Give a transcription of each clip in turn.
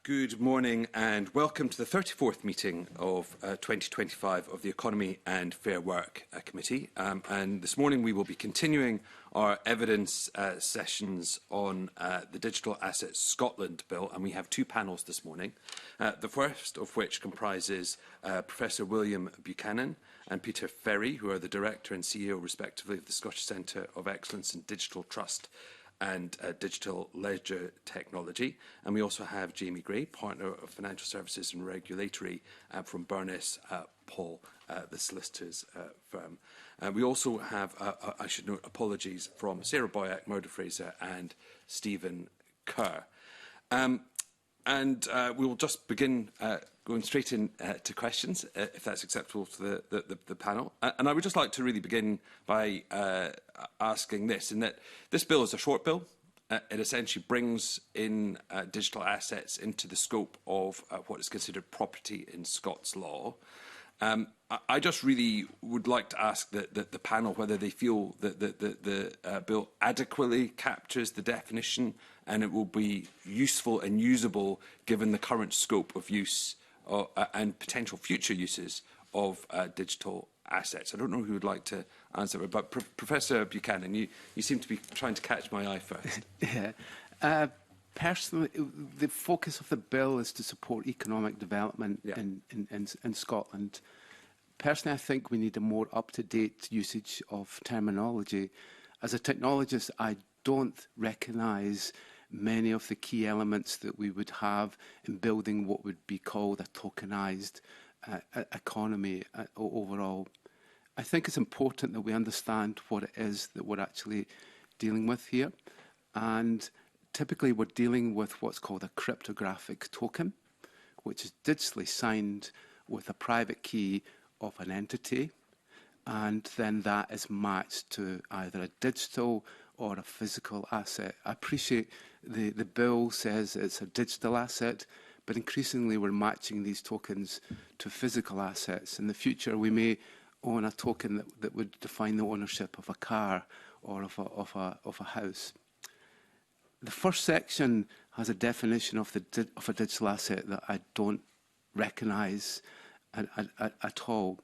Good morning and welcome to the 34th meeting of 2025 of the Economy and Fair Work Committee. And this morning we will be continuing our evidence sessions on the Digital Assets Scotland Bill, and we have two panels this morning. The first of which comprises Professor William Buchanan and Peter Ferry, who are the Director and CEO respectively of the Scottish Centre of Excellence in Digital Trust and Digital Ledger Technology. And we also have Jamie Gray, Partner of Financial Services and Regulatory from Burness Paul, the solicitors firm. We also have, I should note, apologies from Sarah Boyack, Murdo Fraser and Stephen Kerr. We will just begin going straight in to questions, if that's acceptable to the panel. And I would just like to really begin by asking this, in that this bill is a short bill. It essentially brings in digital assets into the scope of what is considered property in Scots law. I just really would like to ask the panel whether they feel that the bill adequately captures the definition and it will be useful and usable given the current scope of use and potential future uses of digital assets. I don't know who would like to answer, but Professor Buchanan, you seem to be trying to catch my eye first. Yeah. Personally, the focus of the bill is to support economic development in Scotland. Personally, I think we need a more up-to-date usage of terminology. As a technologist, I don't recognise many of the key elements that we would have in building what would be called a tokenised economy overall. I think it's important that we understand what it is that we're actually dealing with here. And typically, we're dealing with what's called a cryptographic token, which is digitally signed with a private key of an entity, and then that is matched to either a digital or a physical asset. I appreciate the bill says it's a digital asset, but increasingly we're matching these tokens to physical assets. In the future, we may own a token that would define the ownership of a car or of a house. The first section has a definition of a digital asset that I don't recognise at all.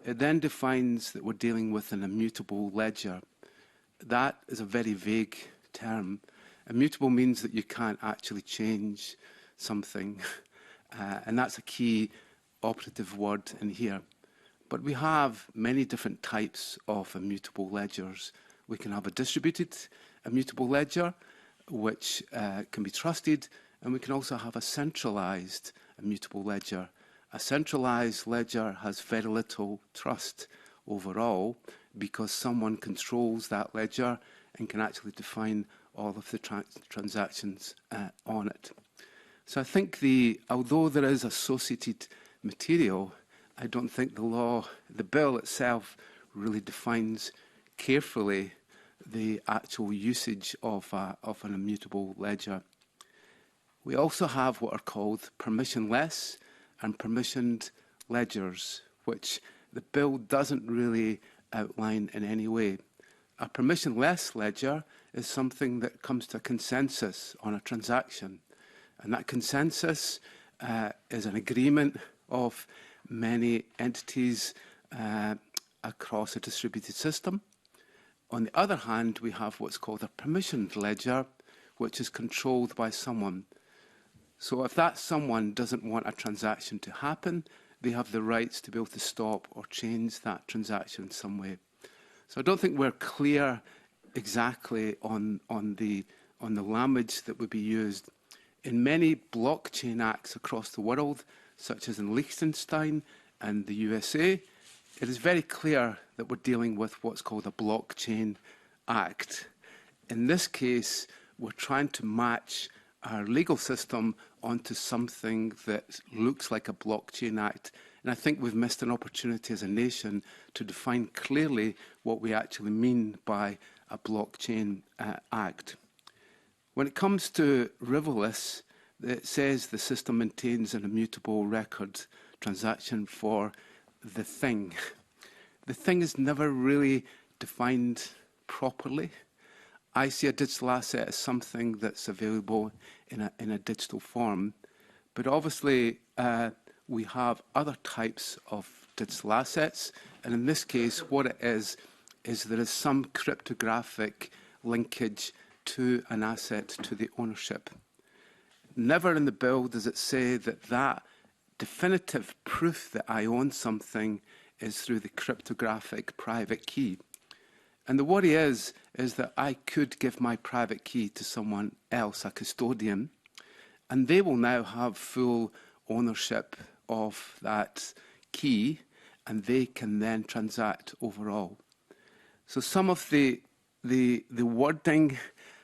It then defines that we're dealing with an immutable ledger. That is a very vague term. Immutable means that you can't actually change something, and that's a key operative word in here. But we have many different types of immutable ledgers. We can have a distributed immutable ledger, which can be trusted, and we can also have a centralised immutable ledger. A centralised ledger has very little trust overall because someone controls that ledger and can actually define all of the transactions on it. So I think although there is associated material, I don't think the bill itself really defines carefully the actual usage of an immutable ledger. We also have what are called permissionless and permissioned ledgers, which the bill doesn't really outline in any way. A permissionless ledger is something that comes to a consensus on a transaction, and that consensus is an agreement of many entities across a distributed system. On the other hand, we have what's called a permissioned ledger, which is controlled by someone. So if that someone doesn't want a transaction to happen, they have the rights to be able to stop or change that transaction in some way. So I don't think we're clear exactly on the language that would be used. In many blockchain acts across the world, such as in Liechtenstein and the USA, it is very clear that we're dealing with what's called a blockchain act. In this case, we're trying to match our legal system onto something that looks like a blockchain act. And I think we've missed an opportunity as a nation to define clearly what we actually mean by a blockchain act. When it comes to Rivalus, it says the system maintains an immutable record transaction for the thing. The thing is never really defined properly. I see a digital asset as something that's available in a digital form. But obviously, we have other types of digital assets. And in this case, what it is there is some cryptographic linkage to an asset, to the ownership. Never in the bill does it say that that definitive proof that I own something is through the cryptographic private key. And the worry is that I could give my private key to someone else, a custodian, and they will now have full ownership of that key, and they can then transact overall. So some of the wording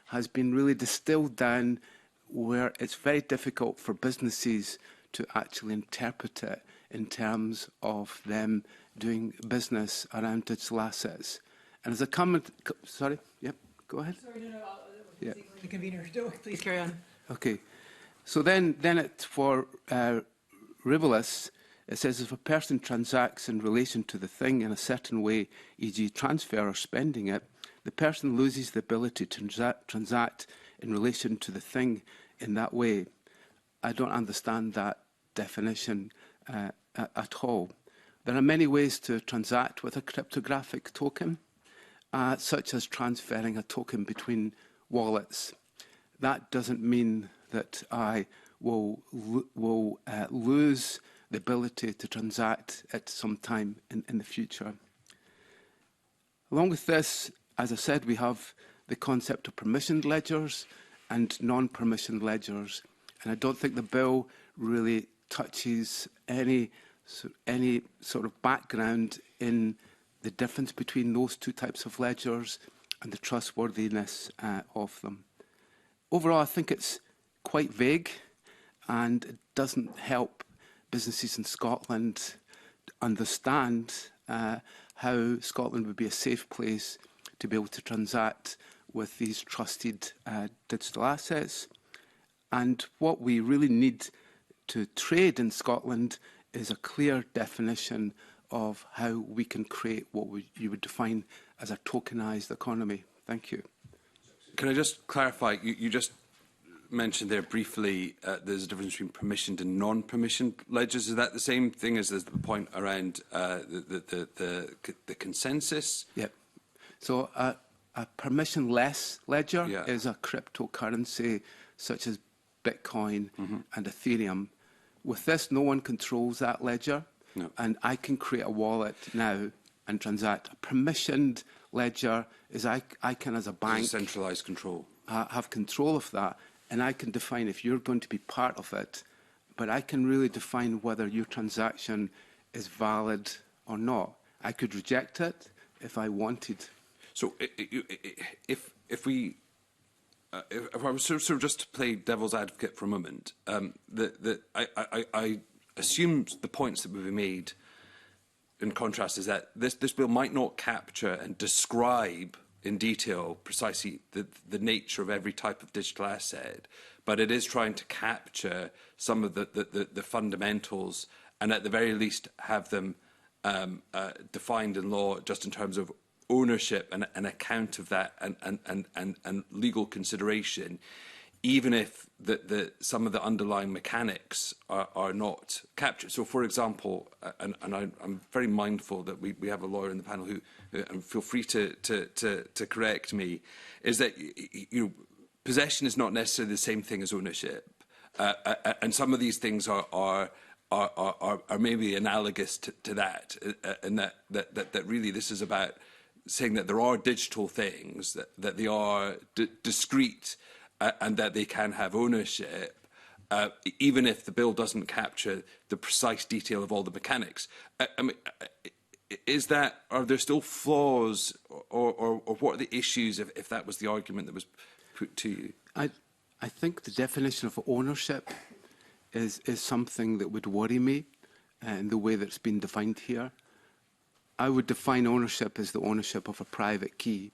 has been really distilled down where it's very difficult for businesses to actually interpret it in terms of them doing business around digital assets. And as a comment, sorry, yep, go ahead. Sorry, no, Yeah. the convener. Please carry on. Okay. So then it for Rivalus, it says if a person transacts in relation to the thing in a certain way, e.g. transfer or spending it, the person loses the ability to transact in relation to the thing in that way. I don't understand that definition at all. There are many ways to transact with a cryptographic token, such as transferring a token between wallets. That doesn't mean that I will lose the ability to transact at some time in the future. Along with this, as I said, we have the concept of permissioned ledgers and non-permissioned ledgers. And I don't think the bill really touches any sort of background in the difference between those two types of ledgers and the trustworthiness of them. Overall, I think it's quite vague, and it doesn't help businesses in Scotland understand how Scotland would be a safe place to be able to transact with these trusted digital assets. And what we really need to trade in Scotland is a clear definition of how we can create what you would define as a tokenised economy. Thank you. Can I just clarify, you just mentioned there briefly there's a difference between permissioned and non-permissioned ledgers. Is that the same thing as the point around the consensus? Yep. So a permissionless ledger is a cryptocurrency such as Bitcoin and Ethereum. With this, no one controls that ledger, and I can create a wallet now and transact. A permissioned ledger is I can, as a bank, centralised control, have control of that, and I can define if you're going to be part of it, but I can really define whether your transaction is valid or not. I could reject it if I wanted. So if I was sort of just to play devil's advocate for a moment, I assume the points that will be made in contrast is that this bill might not capture and describe in detail precisely the nature of every type of digital asset, but it is trying to capture some of the fundamentals and at the very least have them defined in law just in terms of ownership and an account of that and legal consideration, even if some of the underlying mechanics are not captured. So, for example, and I'm very mindful that we have a lawyer in the panel who and feel free to correct me, is that possession is not necessarily the same thing as ownership, and some of these things are maybe analogous to that, and that really this is about saying that there are digital things, that they are discrete and that they can have ownership, even if the bill doesn't capture the precise detail of all the mechanics. I mean, are there still flaws, or what are the issues if that was the argument that was put to you? I think the definition of ownership is something that would worry me in the way that it's been defined here. I would define ownership as the ownership of a private key.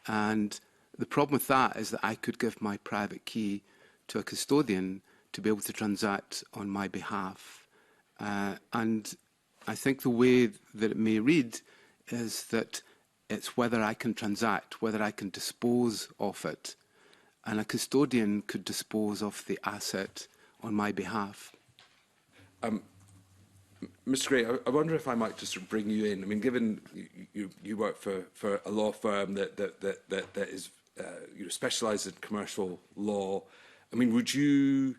And the problem with that is that I could give my private key to a custodian to be able to transact on my behalf. And I think the way that it may read is that it's whether I can transact, whether I can dispose of it. And a custodian could dispose of the asset on my behalf. Mr. Gray, I wonder if I might just sort of bring you in. I mean, given you work for a law firm that is specialised in commercial law, I mean, would you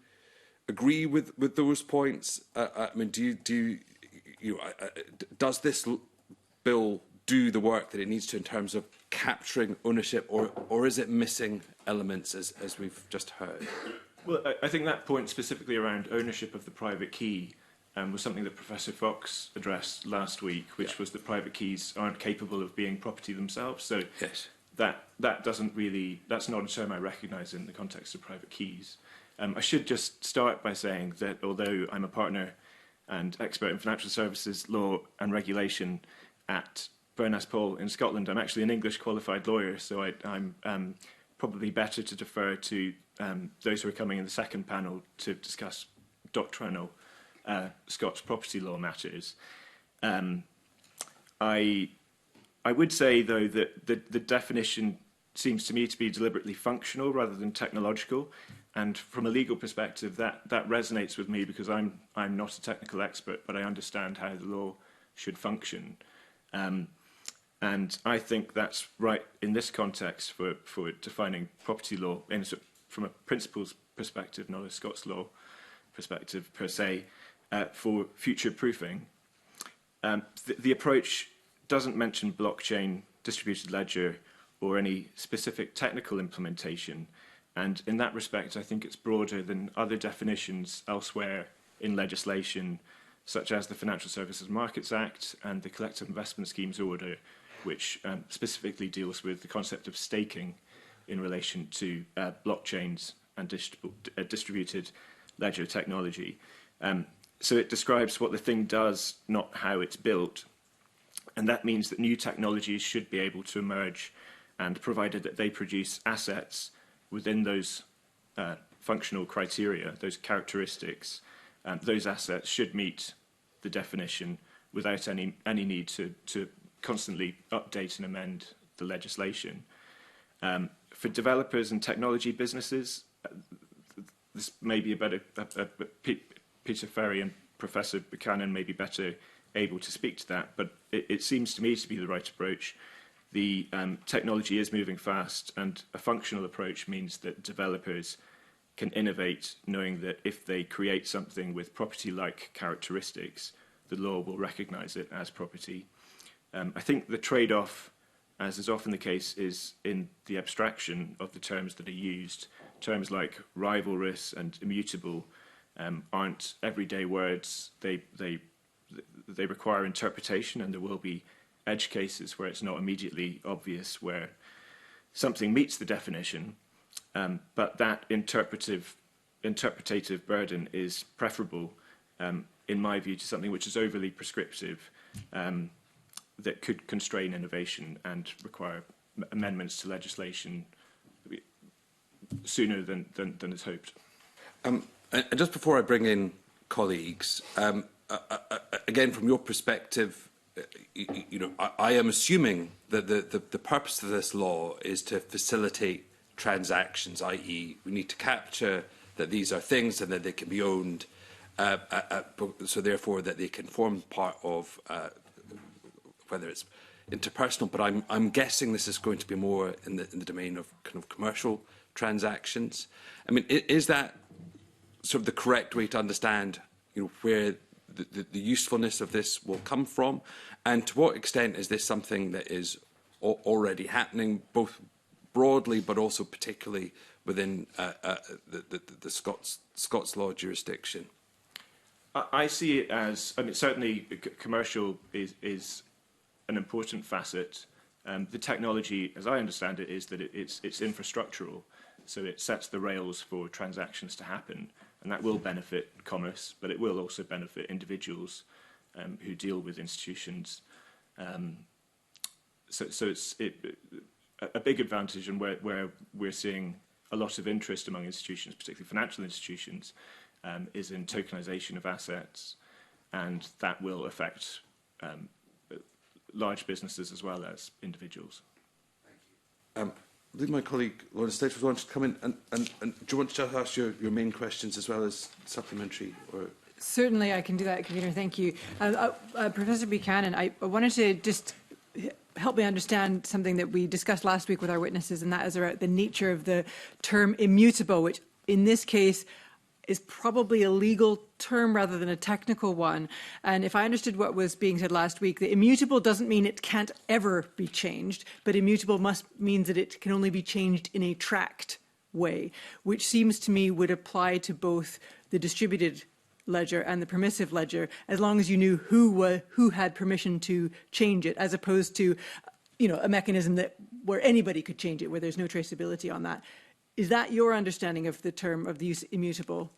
agree with those points? I mean, does this bill do the work that it needs to in terms of capturing ownership, or is it missing elements, as we've just heard? Well, I think that point specifically around ownership of the private key was something that Professor Fox addressed last week, which was that private keys aren't capable of being property themselves. So yes, that doesn't really, that's not a term I recognise in the context of private keys. I should just start by saying that although I'm a partner and expert in financial services law and regulation at Bernas Paul in Scotland, I'm actually an English qualified lawyer, so I'm probably better to defer to those who are coming in the second panel to discuss doctrinal Scots property law matters. I would say, though, that the definition seems to me to be deliberately functional rather than technological, and from a legal perspective, that resonates with me because I'm not a technical expert, but I understand how the law should function. And I think that's right in this context for defining property law from a principles perspective, not a Scots law perspective per se, for future proofing. The approach doesn't mention blockchain, distributed ledger, or any specific technical implementation. And in that respect, I think it's broader than other definitions elsewhere in legislation, such as the Financial Services Markets Act and the Collective Investment Schemes Order, which specifically deals with the concept of staking in relation to blockchains and distributed ledger technology. So it describes what the thing does, not how it's built. And that means that new technologies should be able to emerge, and provided that they produce assets within those functional criteria, those characteristics, those assets should meet the definition without any need to constantly update and amend the legislation. For developers and technology businesses, this may be about Peter Ferry and Professor Buchanan may be better able to speak to that, but it seems to me to be the right approach. The technology is moving fast, and a functional approach means that developers can innovate, knowing that if they create something with property-like characteristics, the law will recognise it as property. I think the trade-off, as is often the case, is in the abstraction of the terms that are used. Terms like rivalrous and immutable aren't everyday words. They require interpretation, and there will be edge cases where it's not immediately obvious where something meets the definition, but that interpretative burden is preferable, in my view, to something which is overly prescriptive, that could constrain innovation and require amendments to legislation sooner than is hoped. And just before I bring in colleagues, again, from your perspective, I am assuming that the purpose of this law is to facilitate transactions, i.e. we need to capture that these are things and that they can be owned, so therefore that they can form part of whether it's interpersonal, but I'm guessing this is going to be more in the domain of kind of commercial transactions. I mean, is that sort of the correct way to understand, where the usefulness of this will come from, and to what extent is this something that is already happening, both broadly but also particularly within the Scots law jurisdiction? I see it as, I mean, certainly commercial is an important facet. The technology, as I understand it, is that it's infrastructural, so it sets the rails for transactions to happen, and that will benefit commerce, but it will also benefit individuals who deal with institutions. So it's a big advantage, and where we're seeing a lot of interest among institutions, particularly financial institutions, is in tokenization of assets, and that will affect large businesses as well as individuals. I believe my colleague Lawrence State was wanting to come in, and do you want to ask your main questions as well as supplementary? Or? Certainly, I can do that, Convener. Thank you. Professor Buchanan, I wanted to just help me understand something that we discussed last week with our witnesses, and that is about the nature of the term immutable, which in this case is probably a legal term rather than a technical one. And if I understood what was being said last week, the immutable doesn't mean it can't ever be changed, but immutable means that it can only be changed in a tracked way, which seems to me would apply to both the distributed ledger and the permissive ledger, as long as you knew who had permission to change it, as opposed to, a mechanism where anybody could change it, where there's no traceability on that. Is that your understanding of the term of the use immutable?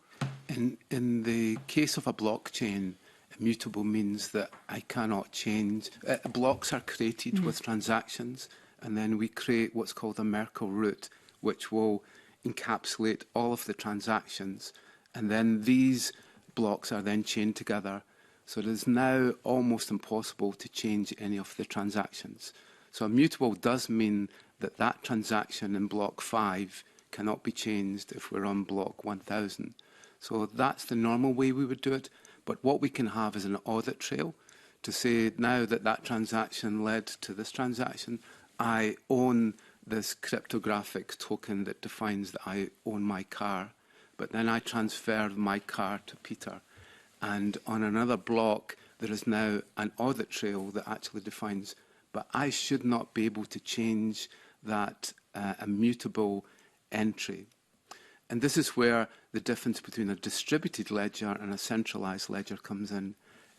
In the case of a blockchain, immutable means that I cannot change. Blocks are created with transactions, and then we create what's called a Merkle root, which will encapsulate all of the transactions, and then these blocks are then chained together. So it is now almost impossible to change any of the transactions. So immutable does mean that that transaction in block 5 cannot be changed if we're on block 1000. So that's the normal way we would do it. But what we can have is an audit trail to say now that that transaction led to this transaction, I own this cryptographic token that defines that I own my car. But then I transfer my car to Peter. And on another block, there is now an audit trail that actually defines, but I should not be able to change that immutable entry. And this is where the difference between a distributed ledger and a centralized ledger comes in.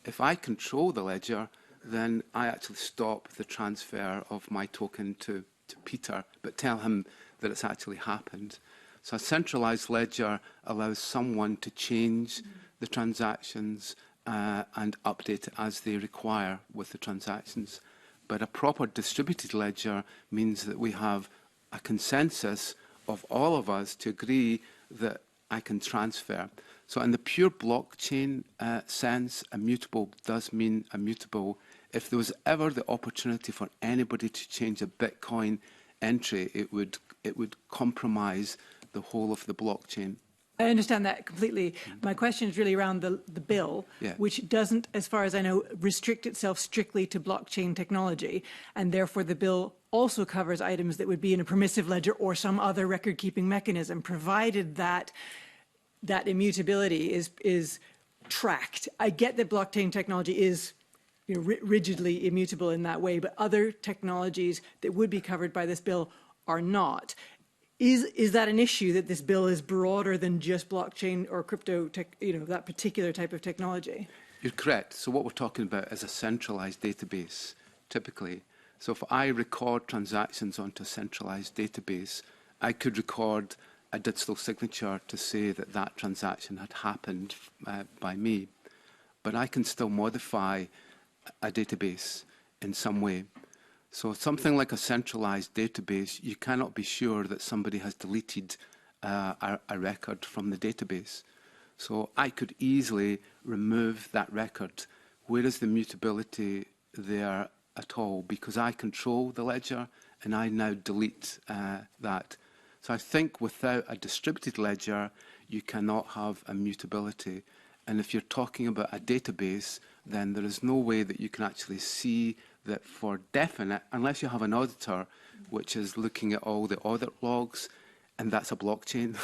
If I control the ledger, then I actually stop the transfer of my token to Peter, but tell him that it's actually happened. So a centralized ledger allows someone to change the transactions and update it as they require with the transactions. But a proper distributed ledger means that we have a consensus of all of us to agree that I can transfer. So in the pure blockchain sense, immutable does mean immutable. If there was ever the opportunity for anybody to change a Bitcoin entry, it would compromise the whole of the blockchain. I understand that completely. My question is really around the bill, which doesn't, as far as I know, restrict itself strictly to blockchain technology, and therefore the bill also covers items that would be in a permissive ledger or some other record-keeping mechanism, provided that that immutability is tracked. I get that blockchain technology is rigidly immutable in that way, but other technologies that would be covered by this bill are not. Is that an issue, that this bill is broader than just blockchain or crypto tech, that particular type of technology? You're correct. So what we're talking about is a centralized database, typically. So if I record transactions onto a centralized database, I could record a digital signature to say that that transaction had happened by me. But I can still modify a database in some way. So something like a centralized database, you cannot be sure that somebody has deleted a record from the database. So I could easily remove that record. Where is the mutability there at all? Because I control the ledger and I now delete that. So I think without a distributed ledger, you cannot have immutability. And if you're talking about a database, then there is no way that you can actually see that for definite, unless you have an auditor, which is looking at all the audit logs, and that's a blockchain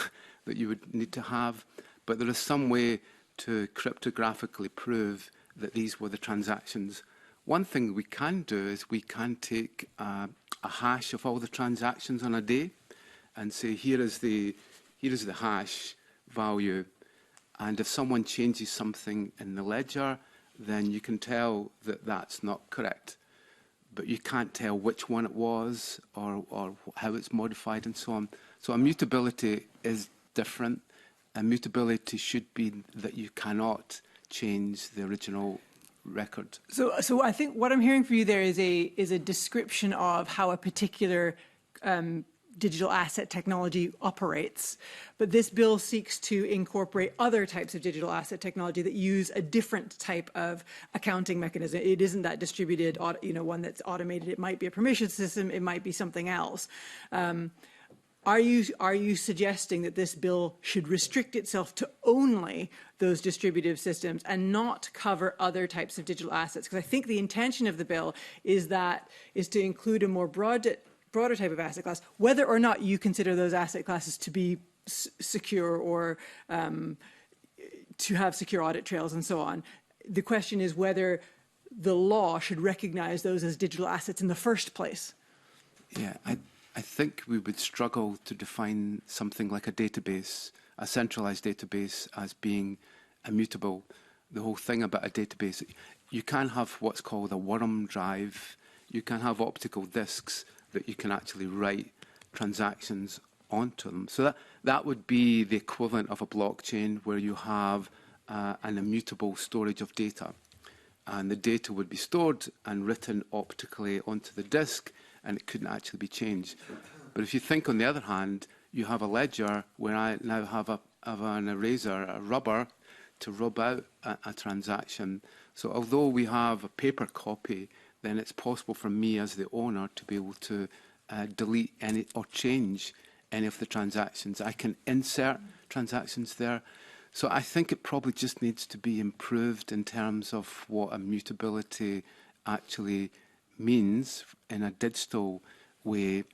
that you would need to have. But there is some way to cryptographically prove that these were the transactions. One thing we can do is we can take a hash of all the transactions on a day and say, here is the hash value. And if someone changes something in the ledger, then you can tell that that's not correct. But you can't tell which one it was or how it's modified and so on. So immutability is different. Immutability should be that you cannot change the original record. So I think what I'm hearing from you there is a description of how a particular digital asset technology operates. But this bill seeks to incorporate other types of digital asset technology that use a different type of accounting mechanism. It isn't that distributed, one that's automated. It might be a permission system. It might be something else. Are you suggesting that this bill should restrict itself to only those distributive systems and not cover other types of digital assets? Because I think the intention of the bill is to include a more broader type of asset class, whether or not you consider those asset classes to be secure or to have secure audit trails and so on. The question is whether the law should recognize those as digital assets in the first place. Yeah, I think we would struggle to define something like a database, a centralized database, as being immutable. The whole thing about a database, you can have what's called a worm drive. You can have optical disks that you can actually write transactions onto them. So that would be the equivalent of a blockchain where you have an immutable storage of data. And the data would be stored and written optically onto the disk, and it couldn't actually be changed. But if you think, on the other hand, you have a ledger where I now have an eraser, a rubber, to rub out a transaction. So although we have a paper copy, then it's possible for me as the owner to be able to delete any or change any of the transactions. I can insert transactions there. So I think it probably just needs to be improved in terms of what immutability actually means in a digital way,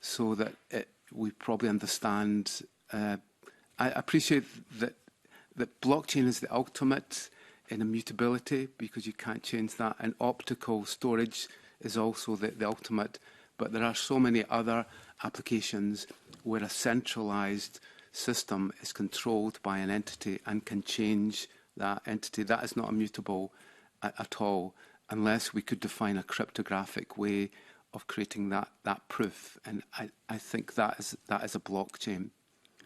so that we probably understand. I appreciate that blockchain is the ultimate in immutability because you can't change that, and optical storage is also the ultimate. But there are so many other applications where a centralized system is controlled by an entity and can change that entity. That is not immutable at all, unless we could define a cryptographic way of creating that proof. And I think that is a blockchain.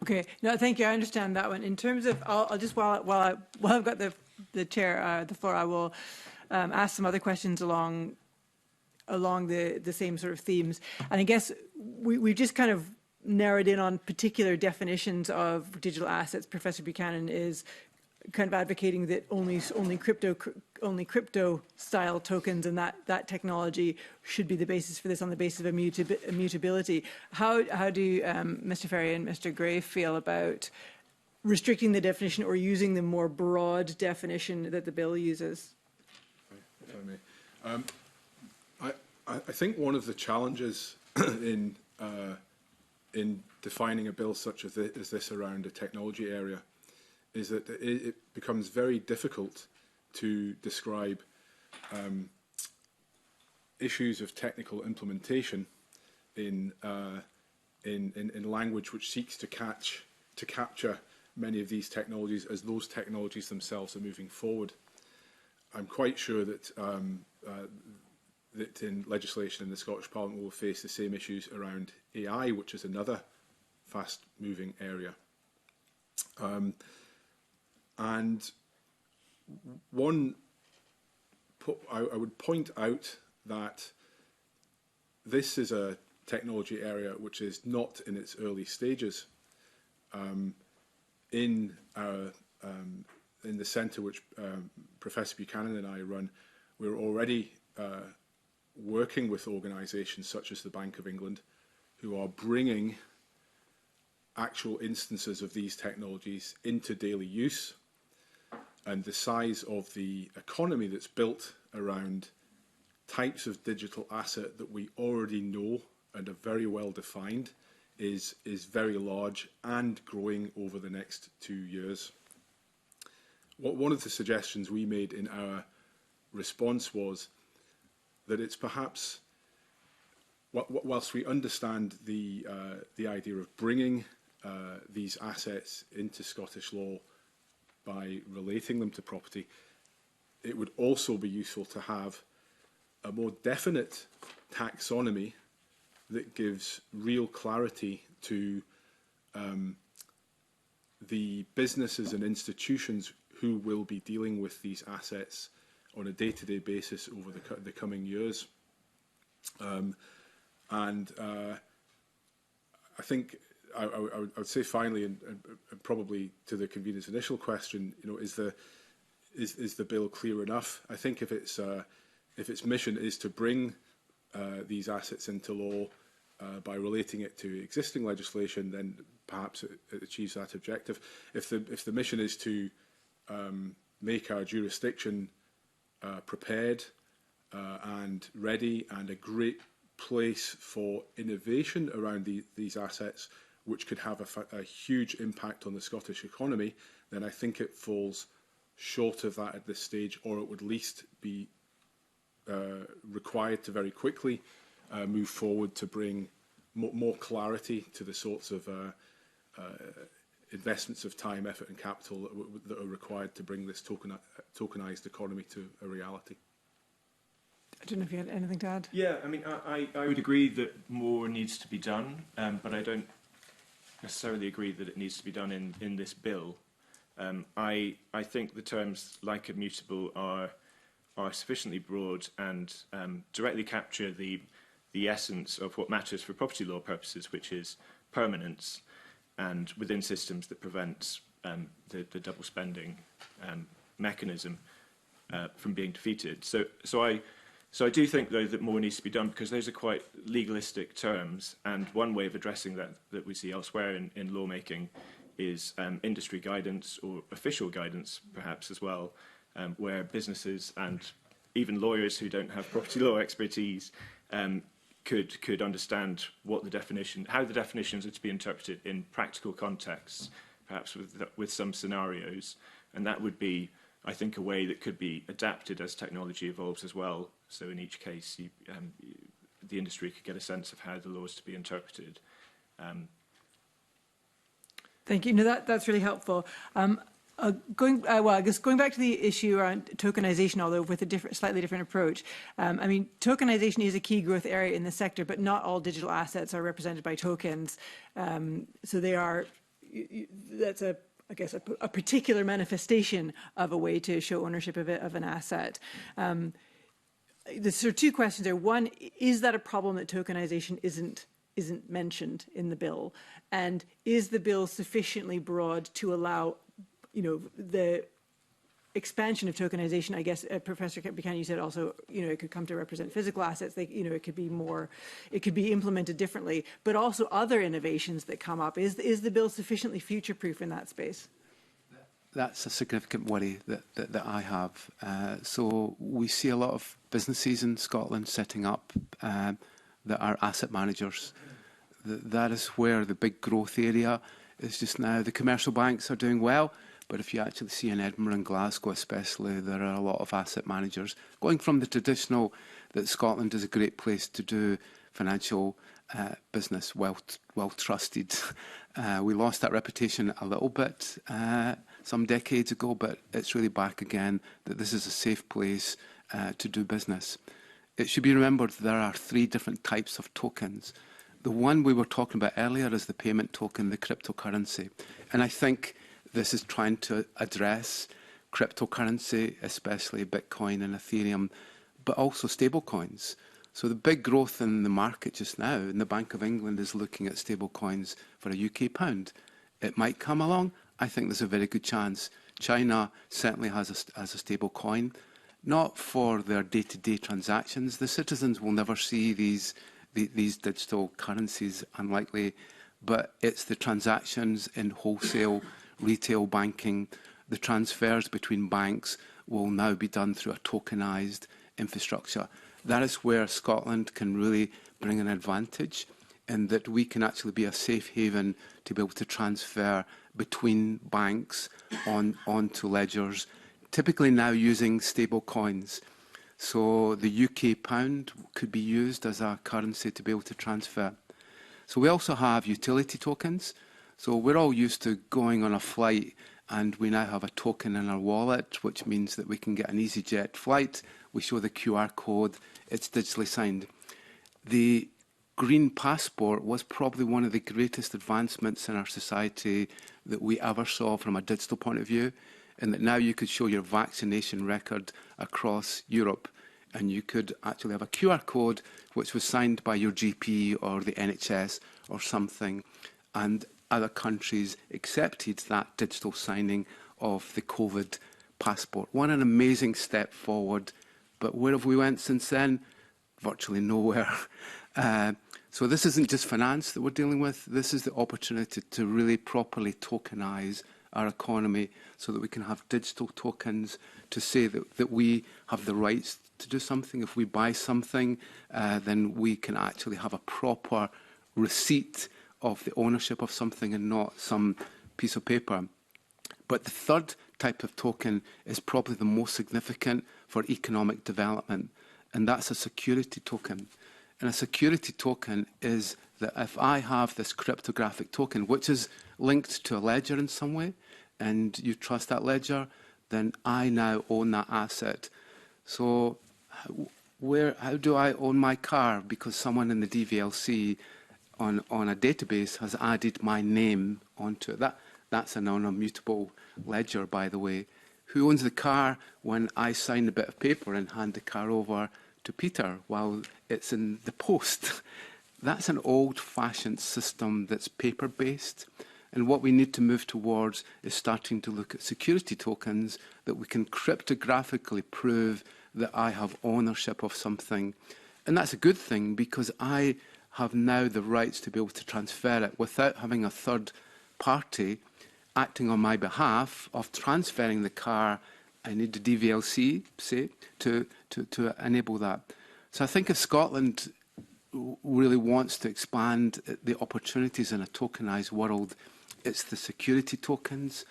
Okay, no, thank you. I understand that one. In terms of, I'll just while I've got the chair, the floor, I will ask some other questions along the same sort of themes. And I guess we've just kind of narrowed in on particular definitions of digital assets. Professor Buchanan is kind of advocating that only crypto style tokens and that technology should be the basis for this on the basis of immutability. How do Mr. Ferry and Mr. Gray feel about restricting the definition or using the more broad definition that the bill uses? If I may, I think one of the challenges in defining a bill such as this around a technology area is that it becomes very difficult to describe issues of technical implementation in language which seeks to capture many of these technologies as those technologies themselves are moving forward. I'm quite sure that that in legislation in the Scottish Parliament we'll face the same issues around AI, which is another fast-moving area. And I would point out that this is a technology area which is not in its early stages. In the centre which Professor Buchanan and I run, we're already working with organisations such as the Bank of England, who are bringing actual instances of these technologies into daily use. And the size of the economy that's built around types of digital asset that we already know and are very well defined is very large and growing over the next 2 years. One of the suggestions we made in our response was that it's perhaps, whilst we understand the idea of bringing these assets into Scottish law by relating them to property, it would also be useful to have a more definite taxonomy that gives real clarity to the businesses and institutions who will be dealing with these assets on a day-to-day basis over the coming years. I think I would say finally, and probably to the convener's initial question, is the bill clear enough? I think if its mission is to bring these assets into law by relating it to existing legislation, then perhaps it achieves that objective. If the mission is to make our jurisdiction prepared and ready and a great place for innovation around these assets, which could have a huge impact on the Scottish economy, then I think it falls short of that at this stage, or it would at least be required to very quickly move forward to bring more clarity to the sorts of investments of time, effort and capital that are required to bring this tokenized economy to a reality. I don't know if you had anything to add. Yeah, I mean, I would agree that more needs to be done, but I don't necessarily agree that it needs to be done in this bill. I think the terms like immutable are sufficiently broad and directly capture the essence of what matters for property law purposes, which is permanence, and within systems that prevent the double spending mechanism from being defeated. So I do think, though, that more needs to be done, because those are quite legalistic terms, and one way of addressing that we see elsewhere in lawmaking is industry guidance, or official guidance perhaps as well, where businesses and even lawyers who don't have property law expertise could understand what the definition, how the definitions are to be interpreted in practical contexts, perhaps with some scenarios, and that would be, I think, a way that could be adapted as technology evolves as well. So in each case, the industry could get a sense of how the law is to be interpreted. Thank you. No, that's really helpful. Going back to the issue around tokenization, although with a slightly different approach. I mean, tokenization is a key growth area in the sector, but not all digital assets are represented by tokens. So they are. That's I guess a particular manifestation of a way to show ownership of an asset. There's sort of two questions there. One, is that a problem that tokenization isn't mentioned in the bill? And is the bill sufficiently broad to allow, the expansion of tokenization? I guess Professor Buchanan, you said also, it could come to represent physical assets. It could be more, it could be implemented differently, but also other innovations that come up. Is the bill sufficiently future-proof in that space? That's a significant worry that I have. So we see a lot of businesses in Scotland setting up that are asset managers. That is where the big growth area is just now. The commercial banks are doing well, but if you actually see in Edinburgh and Glasgow especially, there are a lot of asset managers going from the traditional that Scotland is a great place to do financial business, well trusted. We lost that reputation a little bit some decades ago, but it's really back again, that this is a safe place to do business. It should be remembered there are 3 different types of tokens. The one we were talking about earlier is the payment token, the cryptocurrency. And I think this is trying to address cryptocurrency, especially Bitcoin and Ethereum, but also stablecoins. So the big growth in the market just now, and the Bank of England is looking at stablecoins for a UK pound. It might come along. I think there's a very good chance. China certainly has a stable coin, not for their day-to-day transactions. The citizens will never see these digital currencies, unlikely, but it's the transactions in wholesale, retail banking. The transfers between banks will now be done through a tokenized infrastructure. That is where Scotland can really bring an advantage, in that we can actually be a safe haven to be able to transfer between banks onto ledgers, typically now using stable coins. So the UK pound could be used as a currency to be able to transfer. So we also have utility tokens. So we're all used to going on a flight, and we now have a token in our wallet, which means that we can get an EasyJet flight. We show the QR code, it's digitally signed. The green passport was probably one of the greatest advancements in our society that we ever saw from a digital point of view, in that now you could show your vaccination record across Europe. and you could actually have a QR code which was signed by your GP or the NHS or something, and other countries accepted that digital signing of the COVID passport. What an amazing step forward. But where have we went since then? Virtually nowhere. So this isn't just finance that we're dealing with. This is the opportunity to really properly tokenise our economy so that we can have digital tokens to say that we have the rights to do something. If we buy something, then we can actually have a proper receipt of the ownership of something and not some piece of paper. But the third type of token is probably the most significant for economic development, and that's a security token. And a security token is that if I have this cryptographic token, which is linked to a ledger in some way, and you trust that ledger, then I now own that asset. So how do I own my car? Because someone in the DVLC on a database has added my name onto it. That's an immutable ledger, by the way. Who owns the car when I sign a bit of paper and hand the car over to Peter while it's in the post? That's an old-fashioned system that's paper-based. And what we need to move towards is starting to look at security tokens that we can cryptographically prove that I have ownership of something. And that's a good thing because I have now the rights to be able to transfer it without having a third party acting on my behalf of transferring the car. I need the DVLC, say, to enable that. So I think if Scotland really wants to expand the opportunities in a tokenised world, it's the security tokens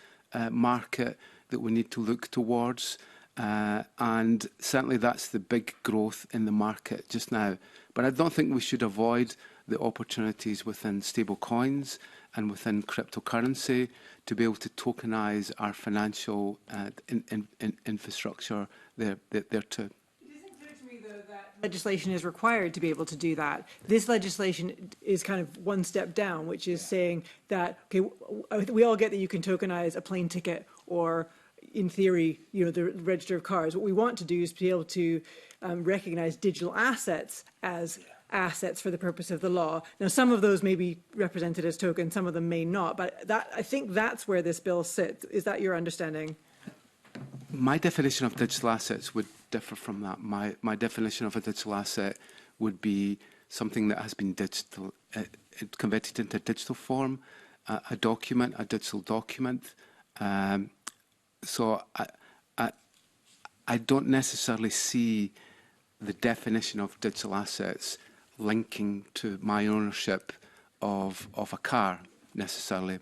market that we need to look towards. And certainly that's the big growth in the market just now. But I don't think we should avoid the opportunities within stable coins and within cryptocurrency to be able to tokenise our financial infrastructure there too. It isn't clear to me, though, that legislation is required to be able to do that. This legislation is kind of one step down, which is saying that, okay, we all get that you can tokenise a plane ticket or, in theory, you know, the register of cars. What we want to do is be able to recognise digital assets as assets for the purpose of the law. Now, some of those may be represented as tokens, some of them may not, but I think that's where this bill sits. Is that your understanding? My definition of digital assets would differ from that. My definition of a digital asset would be something that has been converted into digital form, a document, a digital document. So I don't necessarily see the definition of digital assets linking to my ownership of a car necessarily.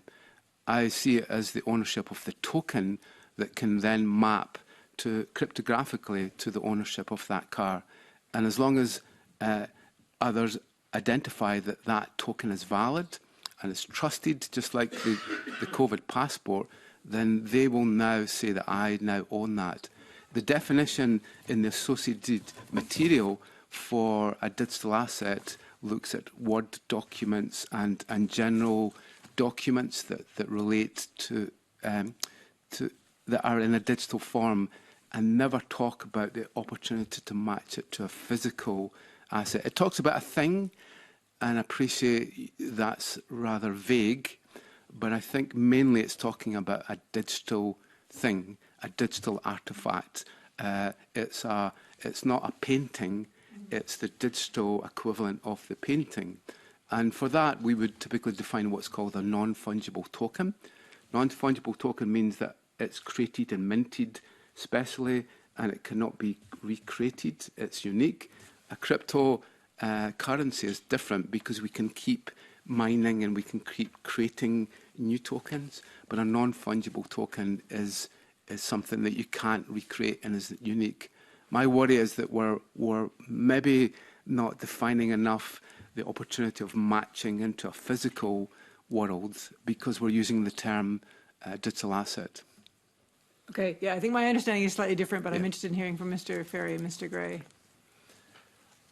I see it as the ownership of the token that can then map to cryptographically to the ownership of that car. And as long as others identify that that token is valid and it's trusted, just like the COVID passport, then they will now say that I now own that. The definition in the associated material for a digital asset looks at Word documents and general documents that relate to that are in a digital form, and never talk about the opportunity to match it to a physical asset. It talks about a thing, and I appreciate that's rather vague, but I think mainly it's talking about a digital thing, a digital artifact. It's not a painting, it's the digital equivalent of the painting. And for that, we would typically define what's called a non-fungible token. Non-fungible token means that it's created and minted specially, and it cannot be recreated. It's unique. A crypto currency is different because we can keep mining and we can keep creating new tokens, but a non-fungible token is something that you can't recreate and is unique. My worry is that we're maybe not defining enough the opportunity of matching into a physical world because we're using the term digital asset. Okay, yeah, I think my understanding is slightly different, but I'm interested in hearing from Mr. Ferry and Mr. Gray.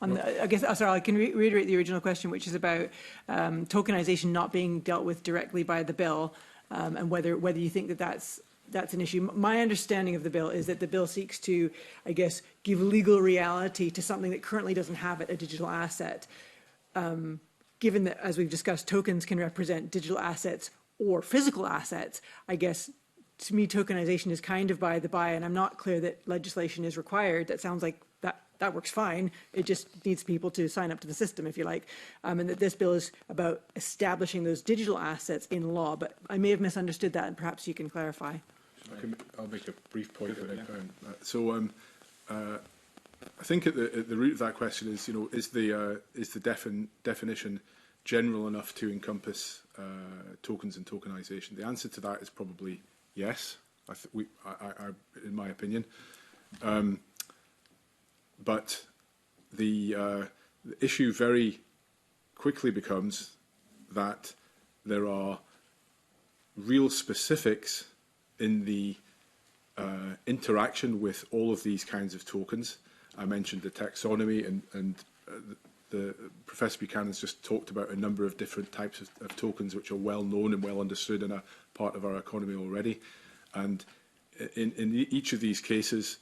I guess, sorry, I can reiterate the original question, which is about tokenization not being dealt with directly by the bill, and whether you think that that's that's an issue. My understanding of the bill is that the bill seeks to, I guess, give legal reality to something that currently doesn't have it, a digital asset. Given that, as we've discussed, tokens can represent digital assets or physical assets, I guess, to me, tokenization is kind of by the by, and I'm not clear that legislation is required. That sounds like that works fine. It just needs people to sign up to the system, if you like, and that this bill is about establishing those digital assets in law. But I may have misunderstood that, and perhaps you can clarify. I'll make a brief point. I think at the root of that question is, is the definition general enough to encompass tokens and tokenization? The answer to that is probably yes. In my opinion. But the issue very quickly becomes that there are real specifics in the interaction with all of these kinds of tokens. I mentioned the taxonomy, and the Professor Buchanan's just talked about a number of different types of tokens which are well known and well understood and are part of our economy already. And in each of these cases,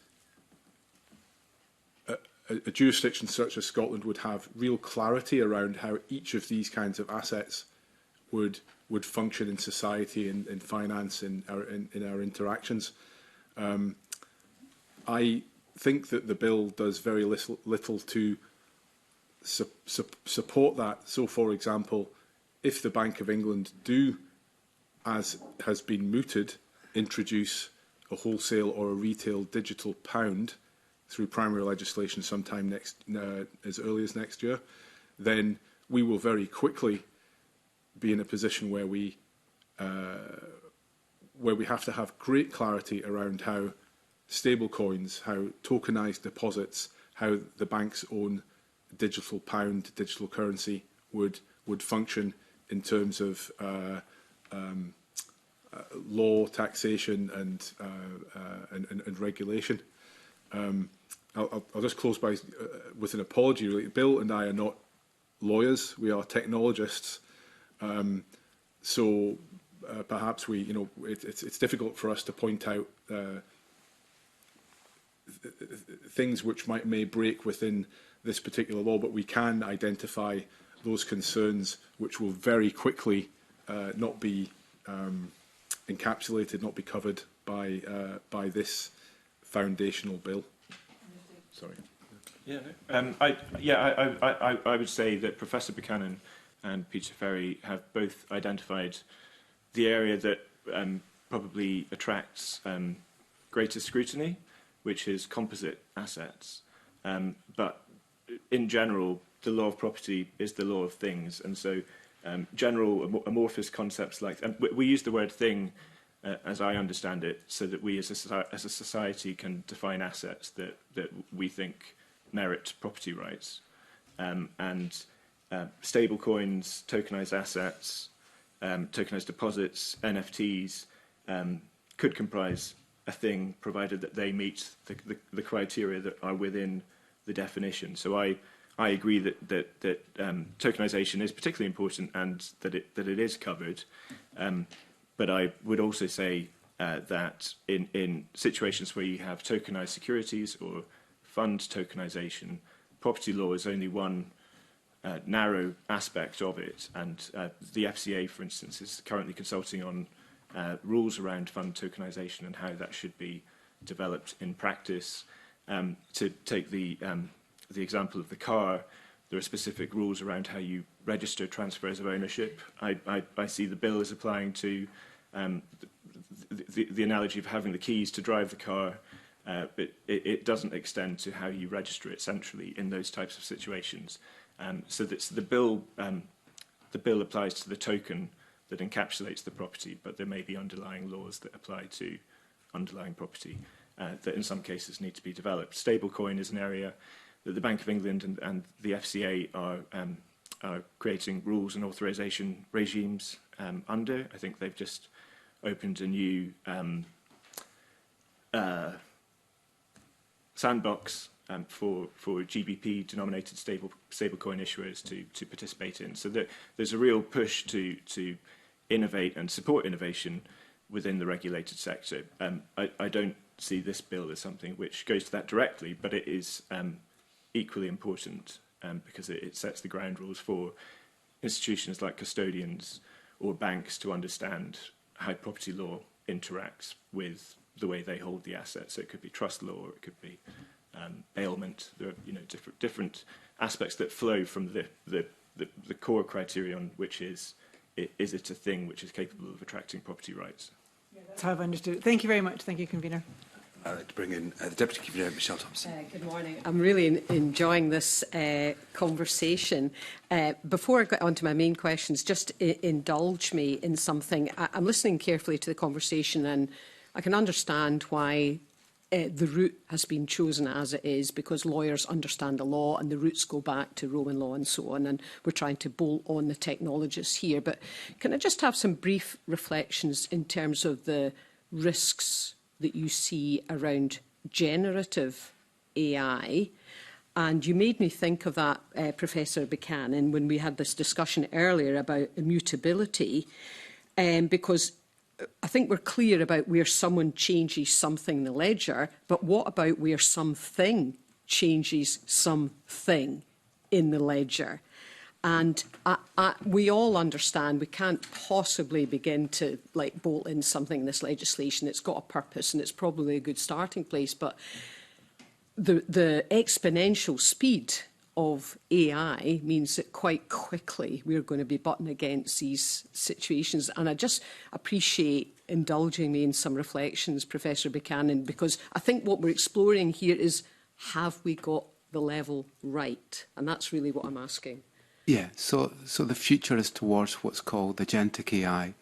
a jurisdiction such as Scotland would have real clarity around how each of these kinds of assets would function in society, in finance, in our interactions. I think that the bill does very little to support that. So, for example, if the Bank of England do, as has been mooted, introduce a wholesale or a retail digital pound through primary legislation sometime as early as next year, then we will very quickly be in a position where we have to have great clarity around how stablecoins, how tokenized deposits, how the bank's own digital pound, digital currency would function in terms of law, taxation, and regulation. I'll just close by with an apology. Really. Bill and I are not lawyers; we are technologists. So perhaps it's difficult for us to point out things which may break within this particular law, but we can identify those concerns which will very quickly not be encapsulated, not be covered by this foundational bill. Sorry. I would say that Professor Buchanan and Peter Ferry have both identified the area that probably attracts greater scrutiny, which is composite assets. But in general, the law of property is the law of things, and so general amorphous concepts like, and we use the word thing as I understand it, so that we as a society can define assets that we think merit property rights. And stable coins, tokenized assets, tokenized deposits, NFTs could comprise a thing, provided that they meet the criteria that are within the definition. So I agree that tokenization is particularly important and that it is covered. But I would also say that in situations where you have tokenized securities or fund tokenization, property law is only one narrow aspect of it. And the FCA, for instance, is currently consulting on rules around fund tokenization and how that should be developed in practice. To take the example of the car, there are specific rules around how you register transfers of ownership. I see the bill as applying to the analogy of having the keys to drive the car, but it doesn't extend to how you register it centrally in those types of situations. So that's the bill applies to the token that encapsulates the property, but there may be underlying laws that apply to underlying property that in some cases need to be developed. Stablecoin is an area that the Bank of England and the FCA are creating rules and authorization regimes under. I think they've just opened a new sandbox for GBP-denominated stablecoin issuers to participate in. So there's a real push to innovate and support innovation within the regulated sector. I don't see this bill as something which goes to that directly, but it is equally important because it sets the ground rules for institutions like custodians or banks to understand how property law interacts with the way they hold the assets. So it could be trust law, or it could be bailment. There are different aspects that flow from the core criterion, which is it a thing which is capable of attracting property rights? Yeah, that's how I've understood it. Thank you very much. Thank you, Convener. I'd like to bring in the Deputy Convener, Michelle Thompson. Good morning. I'm really enjoying this conversation. Before I get on to my main questions, just indulge me in something. I'm listening carefully to the conversation, and I can understand why the route has been chosen as it is, because lawyers understand the law and the roots go back to Roman law and so on, and we're trying to bolt on the technologists here. But can I just have some brief reflections in terms of the risks that you see around generative AI? And you made me think of that, Professor Buchanan, when we had this discussion earlier about immutability, because I think we're clear about where someone changes something in the ledger, but what about where something changes something in the ledger? And we all understand we can't possibly begin to bolt in something in this legislation. It's got a purpose and it's probably a good starting place, but the exponential speed of AI means that quite quickly we're going to be butting against these situations. And I just appreciate indulging me in some reflections, Professor Buchanan, because I think what we're exploring here is, have we got the level right? And that's really what I'm asking. Yeah, so the future is towards what's called agentic AI.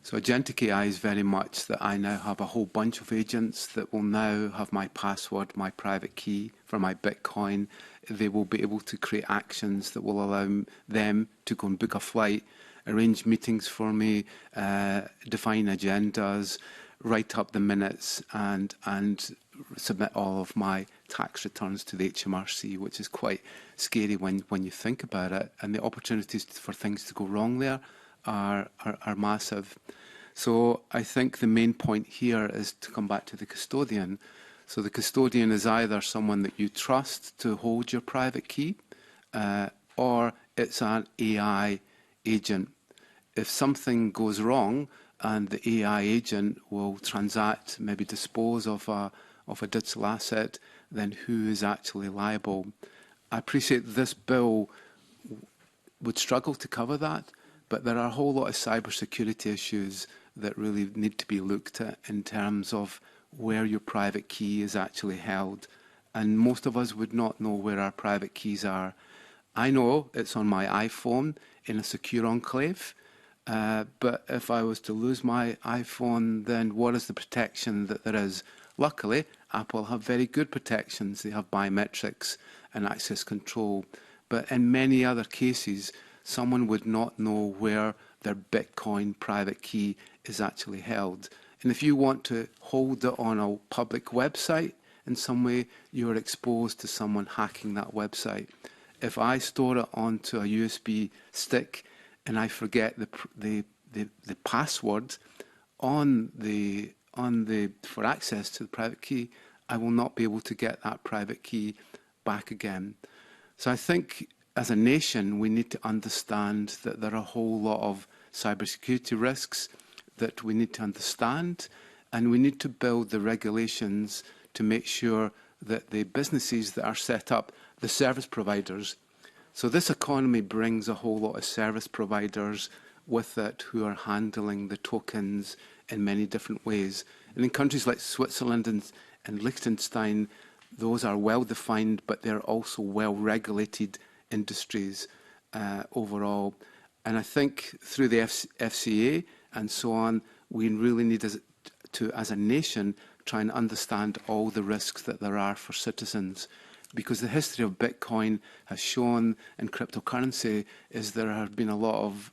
So agentic AI is very much that I now have a whole bunch of agents that will now have my password, my private key for my Bitcoin. They will be able to create actions that will allow them to go and book a flight, arrange meetings for me, define agendas, write up the minutes, and submit all of my tax returns to the HMRC, which is quite scary when you think about it. And the opportunities for things to go wrong there are massive. So I think the main point here is to come back to the custodian. So the custodian is either someone that you trust to hold your private key, or it's an AI agent. If something goes wrong and the AI agent will transact, maybe dispose of a digital asset, then who is actually liable? I appreciate this bill would struggle to cover that, but there are a whole lot of cybersecurity issues that really need to be looked at in terms of where your private key is actually held. And most of us would not know where our private keys are. I know it's on my iPhone in a secure enclave, but if I was to lose my iPhone, then what is the protection that there is? Luckily, Apple have very good protections. They have biometrics and access control. But in many other cases, someone would not know where their Bitcoin private key is actually held. And if you want to hold it on a public website in some way, you're exposed to someone hacking that website. If I store it onto a USB stick and I forget the password for access to the private key, I will not be able to get that private key back again. So I think as a nation, we need to understand that there are a whole lot of cybersecurity risks that we need to understand, and we need to build the regulations to make sure that the businesses that are set up, the service providers, so this economy brings a whole lot of service providers with it who are handling the tokens in many different ways. And in countries like Switzerland and Liechtenstein, those are well defined, but they're also well regulated industries overall. And I think through the FCA and so on, we really need to, as a nation, try and understand all the risks that there are for citizens. Because the history of Bitcoin has shown, and cryptocurrency, is there have been a lot of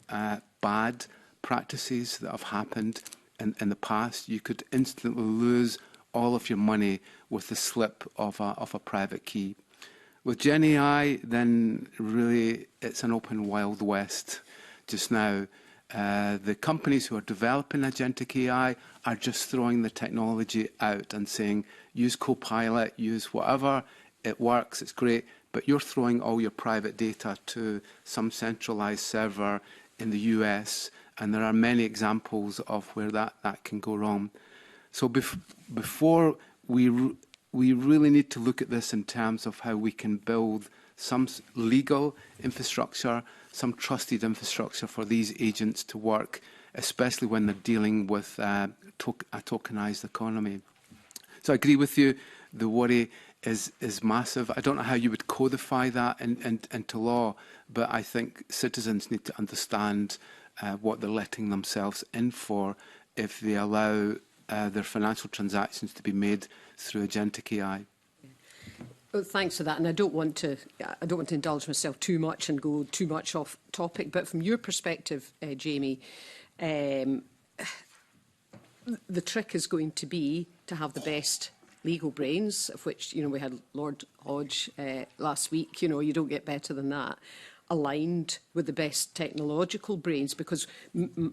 bad practices that have happened in the past. You could instantly lose all of your money with the slip of a private key. With Gen AI, then really it's an open Wild West just now. The companies who are developing agentic AI are just throwing the technology out and saying, use Copilot, use whatever, it works, it's great, but you're throwing all your private data to some centralized server in the US, and there are many examples of where that can go wrong. So before we really need to look at this in terms of how we can build some legal infrastructure, some trusted infrastructure for these agents to work, especially when they're dealing with a tokenized economy. So I agree with you, the worry is massive. I don't know how you would codify that into law, but I think citizens need to understand what they're letting themselves in for if they allow their financial transactions to be made through agentic AI. Well, thanks for that, and I don't want to indulge myself too much and go too much off topic. But from your perspective, Jamie, the trick is going to be to have the best legal brains, of which we had Lord Hodge last week. You don't get better than that. Aligned with the best technological brains, because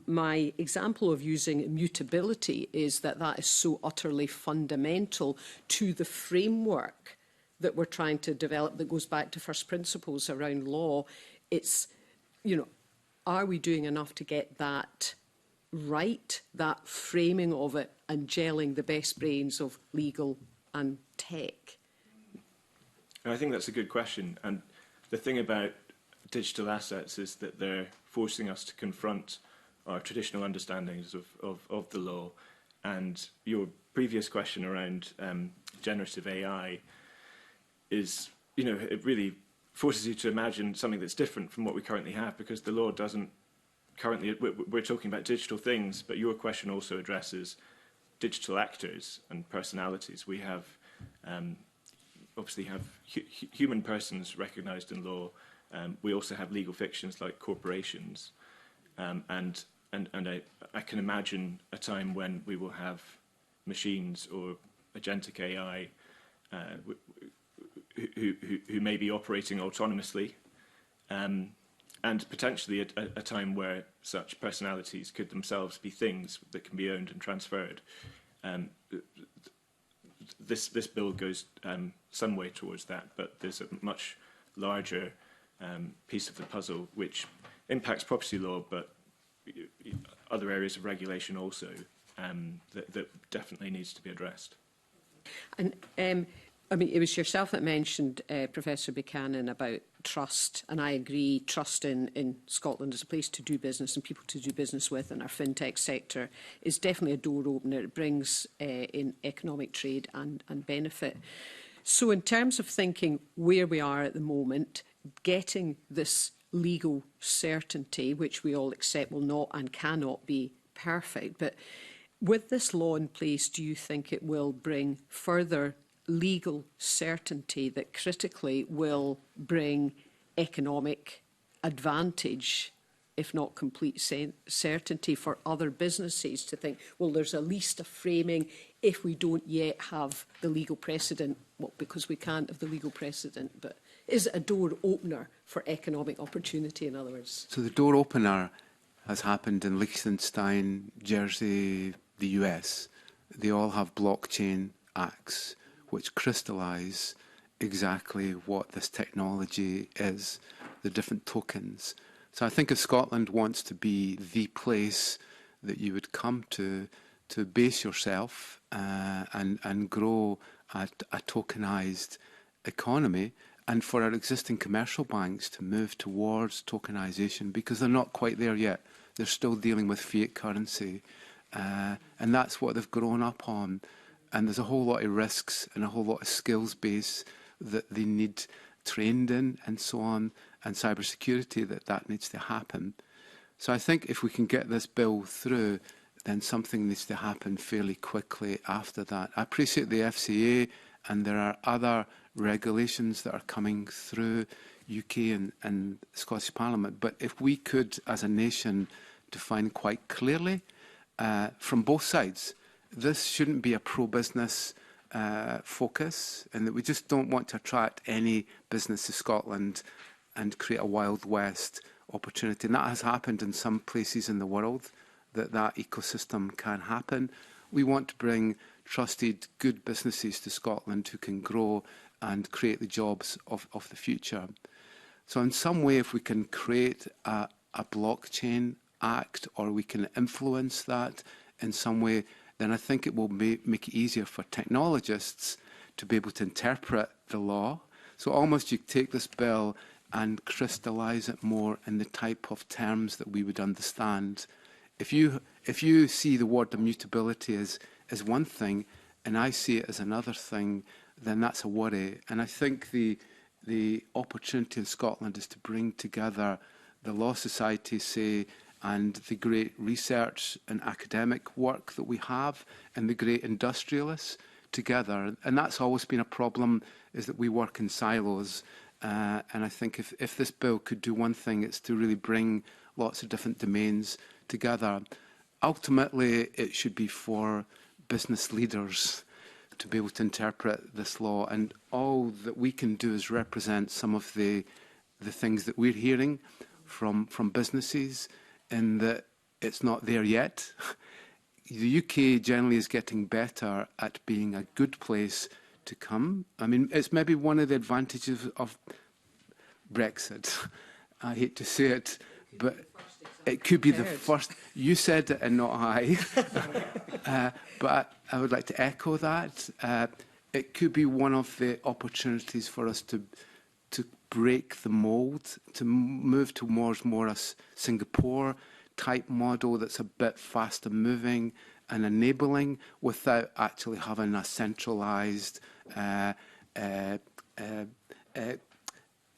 my example of using immutability is that is so utterly fundamental to the framework that we're trying to develop that goes back to first principles around law. It's, are we doing enough to get that right, that framing of it, and gelling the best brains of legal and tech? And I think that's a good question. And the thing about digital assets is that they're forcing us to confront our traditional understandings of the law. And your previous question around generative AI is, it really forces you to imagine something that's different from what we currently have, because the law doesn't currently, we're talking about digital things, but your question also addresses digital actors and personalities. We have, obviously have human persons recognized in law. We also have legal fictions like corporations. And I can imagine a time when we will have machines or agentic AI who may be operating autonomously, and potentially a time where such personalities could themselves be things that can be owned and transferred. This bill goes some way towards that, but there's a much larger piece of the puzzle which impacts property law, but other areas of regulation also, that definitely needs to be addressed. And it was yourself that mentioned, Professor Buchanan, about trust, and I agree, trust in Scotland as a place to do business and people to do business with, and our fintech sector is definitely a door opener. It brings in economic trade and benefit. So in terms of thinking where we are at the moment, getting this legal certainty, which we all accept will not and cannot be perfect, but with this law in place, do you think it will bring further legal certainty that critically will bring economic advantage, if not complete certainty, for other businesses to think, well, there's at least a framing if we don't yet have the legal precedent, well, because we can't have the legal precedent, but is it a door opener for economic opportunity, in other words? So the door opener has happened in Liechtenstein, Jersey, the US. They all have blockchain acts which crystallise exactly what this technology is, the different tokens. So I think if Scotland wants to be the place that you would come to base yourself and grow a tokenised economy, and for our existing commercial banks to move towards tokenisation, because they're not quite there yet. They're still dealing with fiat currency, and that's what they've grown up on. And there's a whole lot of risks and a whole lot of skills base that they need trained in and so on, and cybersecurity that needs to happen. So I think if we can get this bill through, then something needs to happen fairly quickly after that. I appreciate the FCA, and there are other regulations that are coming through UK and Scottish Parliament. But if we could, as a nation, define quite clearly from both sides, this shouldn't be a pro-business focus, and that we just don't want to attract any business to Scotland and create a Wild West opportunity. And that has happened in some places in the world, that ecosystem can happen. We want to bring trusted, good businesses to Scotland who can grow and create the jobs of the future. So in some way, if we can create a blockchain act, or we can influence that in some way, then I think it will make it easier for technologists to be able to interpret the law. So almost you take this bill and crystallise it more in the type of terms that we would understand. If you see the word immutability as one thing, and I see it as another thing, then that's a worry. And I think the opportunity in Scotland is to bring together the Law Society, say, and the great research and academic work that we have, and the great industrialists together. And that's always been a problem, is that we work in silos. And I think if this bill could do one thing, it's to really bring lots of different domains together. Ultimately, it should be for business leaders to be able to interpret this law, and all that we can do is represent some of the things that we're hearing from businesses, in that it's not there yet. The UK generally is getting better at being a good place to come. I mean, it's maybe one of the advantages of Brexit. I hate to say it, but it could be the first. You said it and not I. But I would like to echo that. It could be one of the opportunities for us to break the mould, to move towards more a Singapore-type model that's a bit faster moving and enabling, without actually having a centralised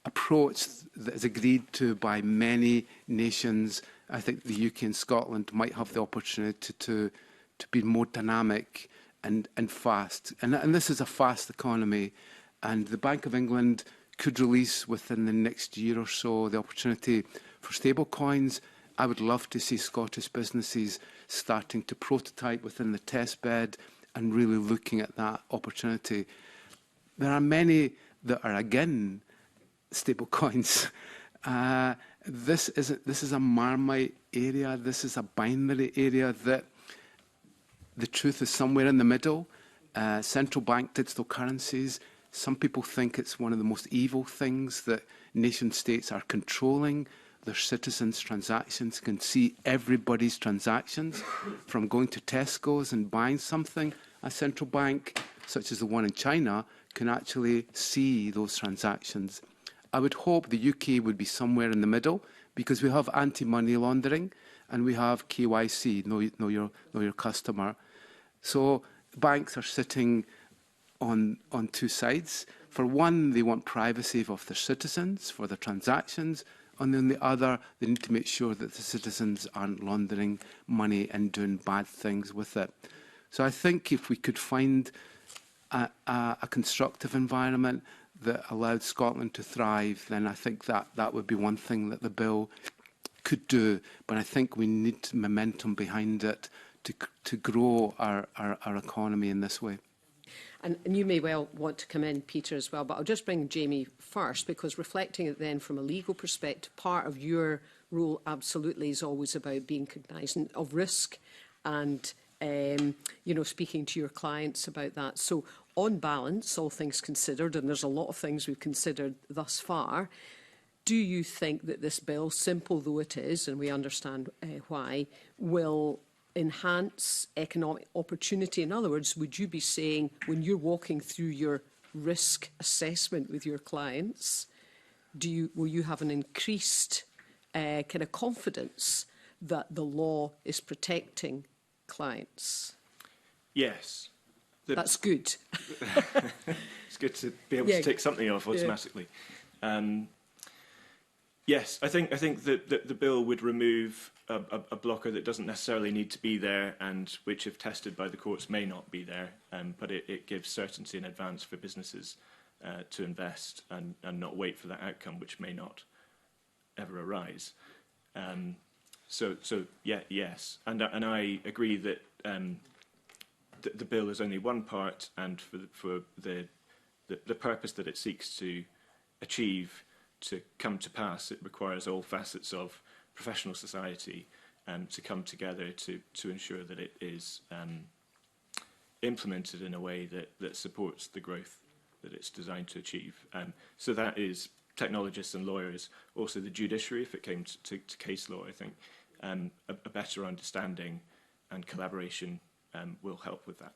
approach that is agreed to by many nations. I think the UK and Scotland might have the opportunity to be more dynamic and fast. And this is a fast economy. And the Bank of England could release within the next year or so the opportunity for stablecoins. I would love to see Scottish businesses starting to prototype within the test bed and really looking at that opportunity. There are many that are again stablecoins. This is a Marmite area. This is a binary area that the truth is somewhere in the middle. Central bank digital currencies. Some people think it's one of the most evil things, that nation states are controlling their citizens' transactions, can see everybody's transactions, from going to Tesco's and buying something. A central bank, such as the one in China, can actually see those transactions. I would hope the UK would be somewhere in the middle, because we have anti-money laundering and we have KYC, know your customer. So banks are sitting on two sides. For one, they want privacy of their citizens for their transactions, and then the other, they need to make sure that the citizens aren't laundering money and doing bad things with it. So I think if we could find a constructive environment that allowed Scotland to thrive, then I think that would be one thing that the bill could do. But I think we need momentum behind it to grow our economy in this way. And you may well want to come in, Peter, as well, but I'll just bring Jamie first, because reflecting it then from a legal perspective, part of your role absolutely is always about being cognizant of risk and speaking to your clients about that. So on balance, all things considered, and there's a lot of things we've considered thus far, do you think that this bill, simple though it is, and we understand why, will enhance economic opportunity? In other words, would you be saying, when you're walking through your risk assessment with your clients, will you have an increased kind of confidence that the law is protecting clients? Yes. That's good. It's good to be able to take something off automatically. Yes, I think that the bill would remove a blocker that doesn't necessarily need to be there, and which, if tested by the courts, may not be there. But it gives certainty in advance for businesses to invest and not wait for that outcome, which may not ever arise. Yes, and I agree that the bill is only one part, and for the purpose that it seeks to achieve, to come to pass, it requires all facets of professional society to come together to ensure that it is implemented in a way that supports the growth that it's designed to achieve. So that is technologists and lawyers, also the judiciary, if it came to case law, I think. A better understanding and collaboration will help with that.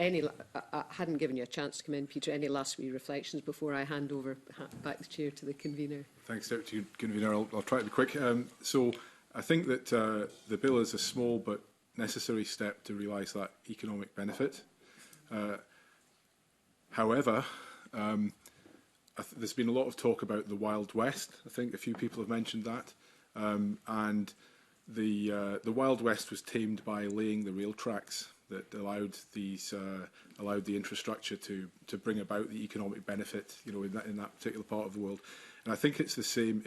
I hadn't given you a chance to come in, Peter. Any last wee reflections before I hand over back the chair to the convener? Thanks, Deputy Convener. I'll try to be quick. So I think that the bill is a small but necessary step to realise that economic benefit. However, there's been a lot of talk about the Wild West. I think a few people have mentioned that. And the Wild West was tamed by laying the rail tracks that allowed the infrastructure to bring about the economic benefit, in that particular part of the world. And I think it's the same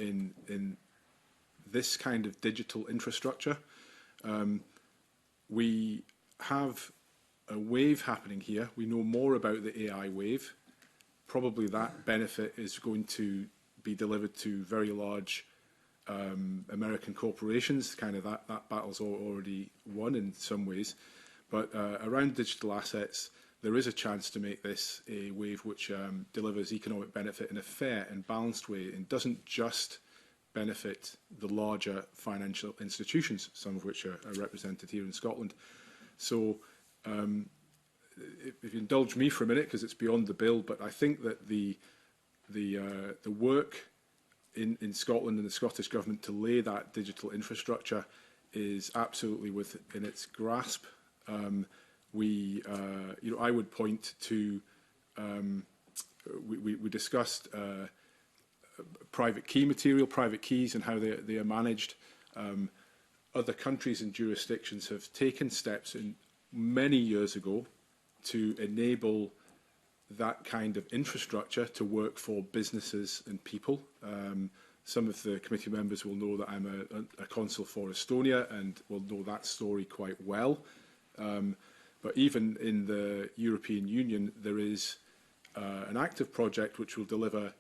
in this kind of digital infrastructure. We have a wave happening here. We know more about the AI wave. Probably that benefit is going to be delivered to very large American corporations. Kind of that battle's already won in some ways. But around digital assets, there is a chance to make this a wave which delivers economic benefit in a fair and balanced way and doesn't just benefit the larger financial institutions, some of which are represented here in Scotland. So if you indulge me for a minute, because it's beyond the bill, but I think that the work in Scotland and the Scottish Government to lay that digital infrastructure is absolutely within its grasp. I would point to we discussed private key material, private keys, and how they are managed. Other countries and jurisdictions have taken steps many years ago to enable that kind of infrastructure to work for businesses and people. Some of the committee members will know that I'm a consul for Estonia and will know that story quite well. But even in the European Union, there is an active project which will deliver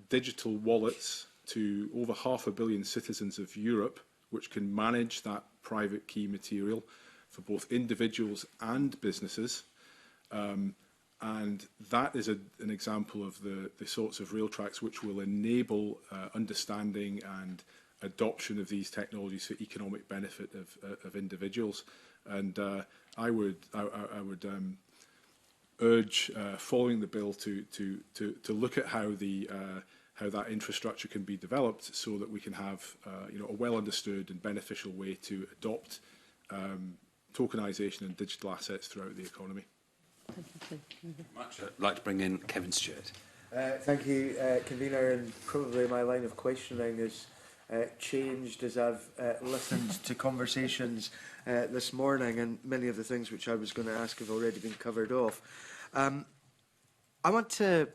digital wallets to over 500 million citizens of Europe, which can manage that private key material for both individuals and businesses. And that is an example of the sorts of rail tracks which will enable understanding and adoption of these technologies for economic benefit of individuals. And I would urge, following the bill, to look at how that infrastructure can be developed, so that we can have a well understood and beneficial way to adopt tokenization and digital assets throughout the economy. Thank you much. I'd like to bring in Kevin Stewart. Thank you, Convener, and probably my line of questioning has changed as I've listened to conversations this morning, and many of the things which I was going to ask have already been covered off. I want to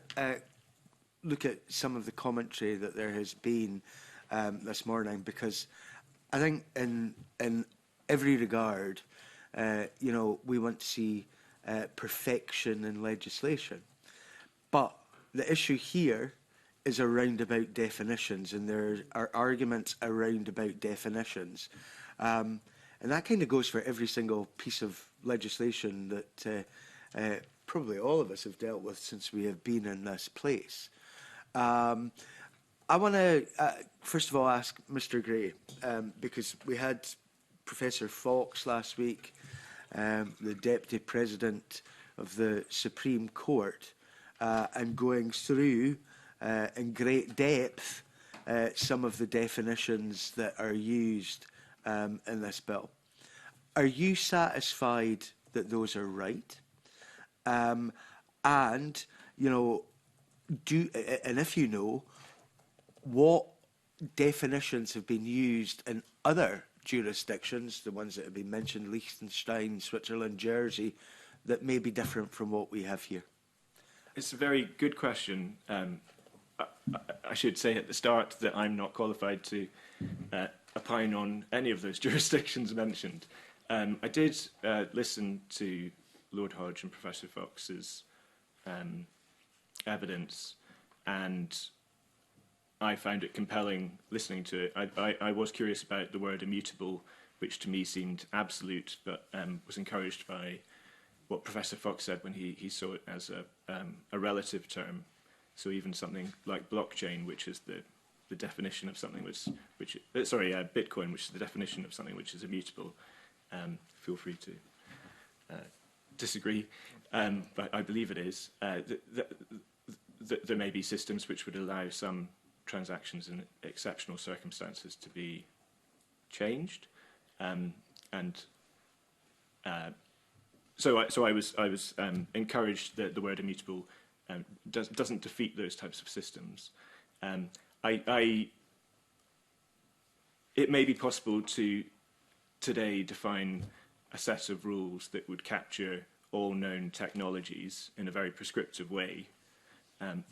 look at some of the commentary that there has been this morning, because I think in every regard, we want to see perfection in legislation. But the issue here is around about definitions, and there are arguments around about definitions. And that kind of goes for every single piece of legislation that probably all of us have dealt with since we have been in this place. I want to, first of all, ask Mr. Gray, because we had Professor Fox last week, the Deputy President of the Supreme Court, and going through in great depth some of the definitions that are used in this bill. Are you satisfied that those are right? And if you know, what definitions have been used in other jurisdictions, the ones that have been mentioned, Liechtenstein, Switzerland, Jersey, that may be different from what we have here? It's a very good question. I should say at the start that I'm not qualified to opine on any of those jurisdictions mentioned. I did listen to Lord Hodge and Professor Fox's evidence, and I found it compelling listening to it. I was curious about the word immutable, which to me seemed absolute, but was encouraged by what Professor Fox said when he saw it as a relative term. So even something like blockchain, which is the definition of something Bitcoin, which is the definition of something which is immutable. Feel free to disagree, but I believe it is. There may be systems which would allow some transactions in exceptional circumstances to be changed, so I was encouraged that the word immutable doesn't defeat those types of systems. It may be possible to today define a set of rules that would capture all known technologies in a very prescriptive way,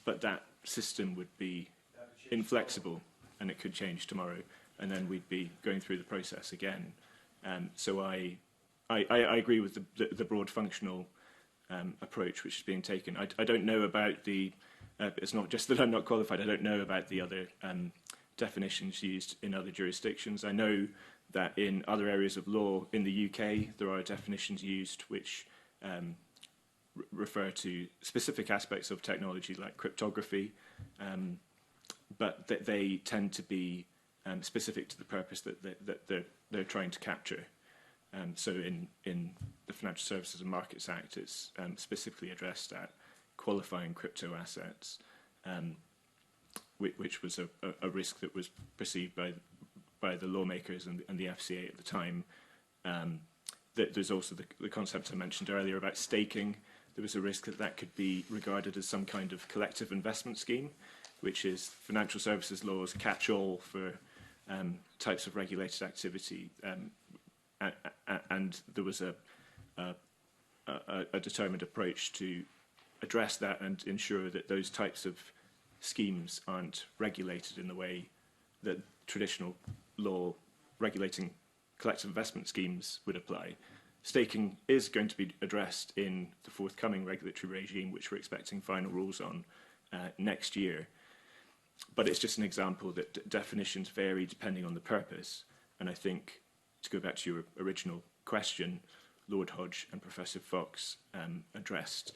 but that system would be inflexible and it could change tomorrow, and then we'd be going through the process again. So I agree with the broad functional approach which is being taken. I don't know about the, it's not just that I'm not qualified, I don't know about the other definitions used in other jurisdictions. I know that in other areas of law in the UK there are definitions used which refer to specific aspects of technology like cryptography, but that they tend to be specific to the purpose that they're trying to capture. So in the Financial Services and Markets Act, it's specifically addressed at qualifying crypto assets, which was a risk that was perceived by the lawmakers and the FCA at the time. There's also the concept I mentioned earlier about staking. There was a risk that could be regarded as some kind of collective investment scheme, which is financial services law's catch-all for types of regulated activity. And there was a determined approach to address that and ensure that those types of schemes aren't regulated in the way that traditional law regulating collective investment schemes would apply. Staking is going to be addressed in the forthcoming regulatory regime, which we're expecting final rules on next year. But it's just an example that definitions vary depending on the purpose. And I think, to go back to your original question, Lord Hodge and Professor Fox addressed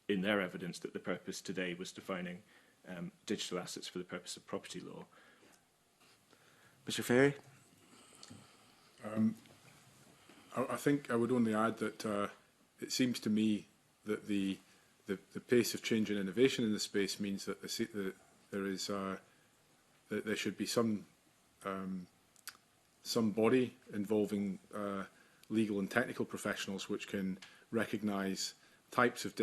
in their evidence that the purpose today was defining digital assets for the purpose of property law. Mr. Ferry? I think I would only add that it seems to me that the pace of change and innovation in the space means that there should be some body involving legal and technical professionals which can recognise types of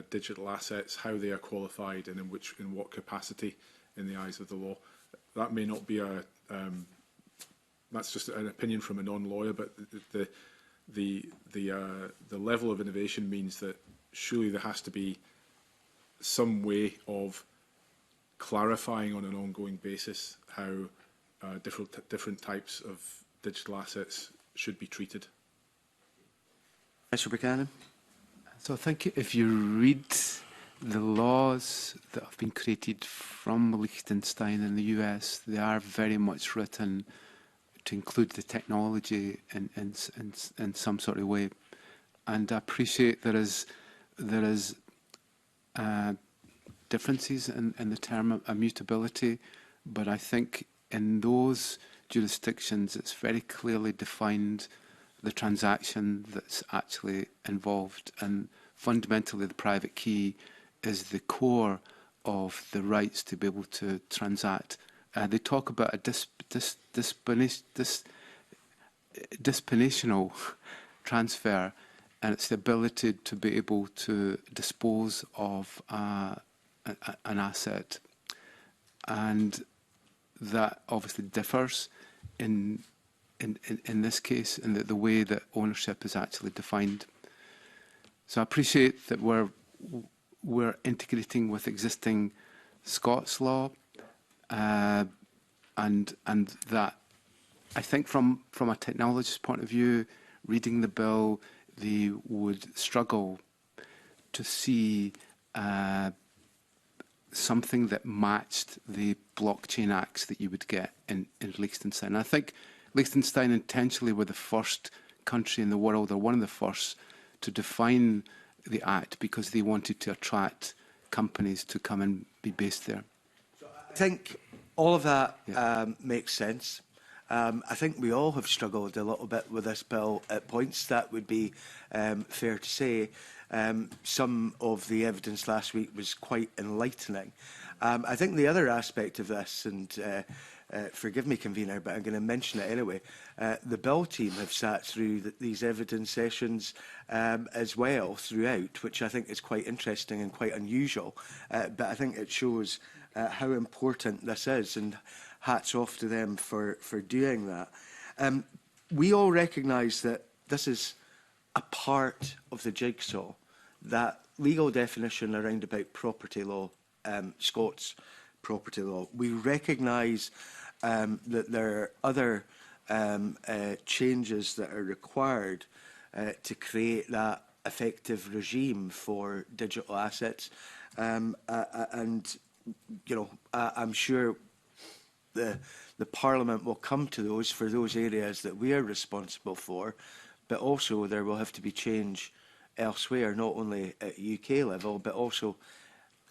digital assets, how they are qualified, and in what capacity in the eyes of the law. That may not be that's just an opinion from a non-lawyer, but the level of innovation means that surely there has to be some way of clarifying on an ongoing basis how different types of digital assets should be treated. Mr. Buchanan? So I think if you read the laws that have been created from Liechtenstein in the US, they are very much written to include the technology in some sort of way. And I appreciate there is differences in the term immutability, but I think in those jurisdictions it's very clearly defined the transaction that's actually involved, and fundamentally the private key is the core of the rights to be able to transact. They talk about a dispositional transfer, and it's the ability to be able to dispose of an asset, and that obviously differs in this case in the way that ownership is actually defined. So I appreciate that we're integrating with existing Scots law, and that I think from a technologist point of view, reading the bill, they would struggle to see something that matched the blockchain acts that you would get in Liechtenstein. I think Liechtenstein intentionally were the first country in the world, or one of the first, to define the act because they wanted to attract companies to come and be based there. I think all of that makes sense. I think we all have struggled a little bit with this bill at points. That would be fair to say. Some of the evidence last week was quite enlightening. I think the other aspect of this, and forgive me, Convener, but I'm going to mention it anyway, the bill team have sat through these evidence sessions as well throughout, which I think is quite interesting and quite unusual. But I think it shows how important this is, and hats off to them for doing that. We all recognise that this is a part of the jigsaw, that legal definition around about property law, Scots property law. We recognise that there are other changes that are required to create that effective regime for digital assets. And, you know, I'm sure the Parliament will come to those for those areas that we are responsible for, but also there will have to be change elsewhere, not only at UK level, but also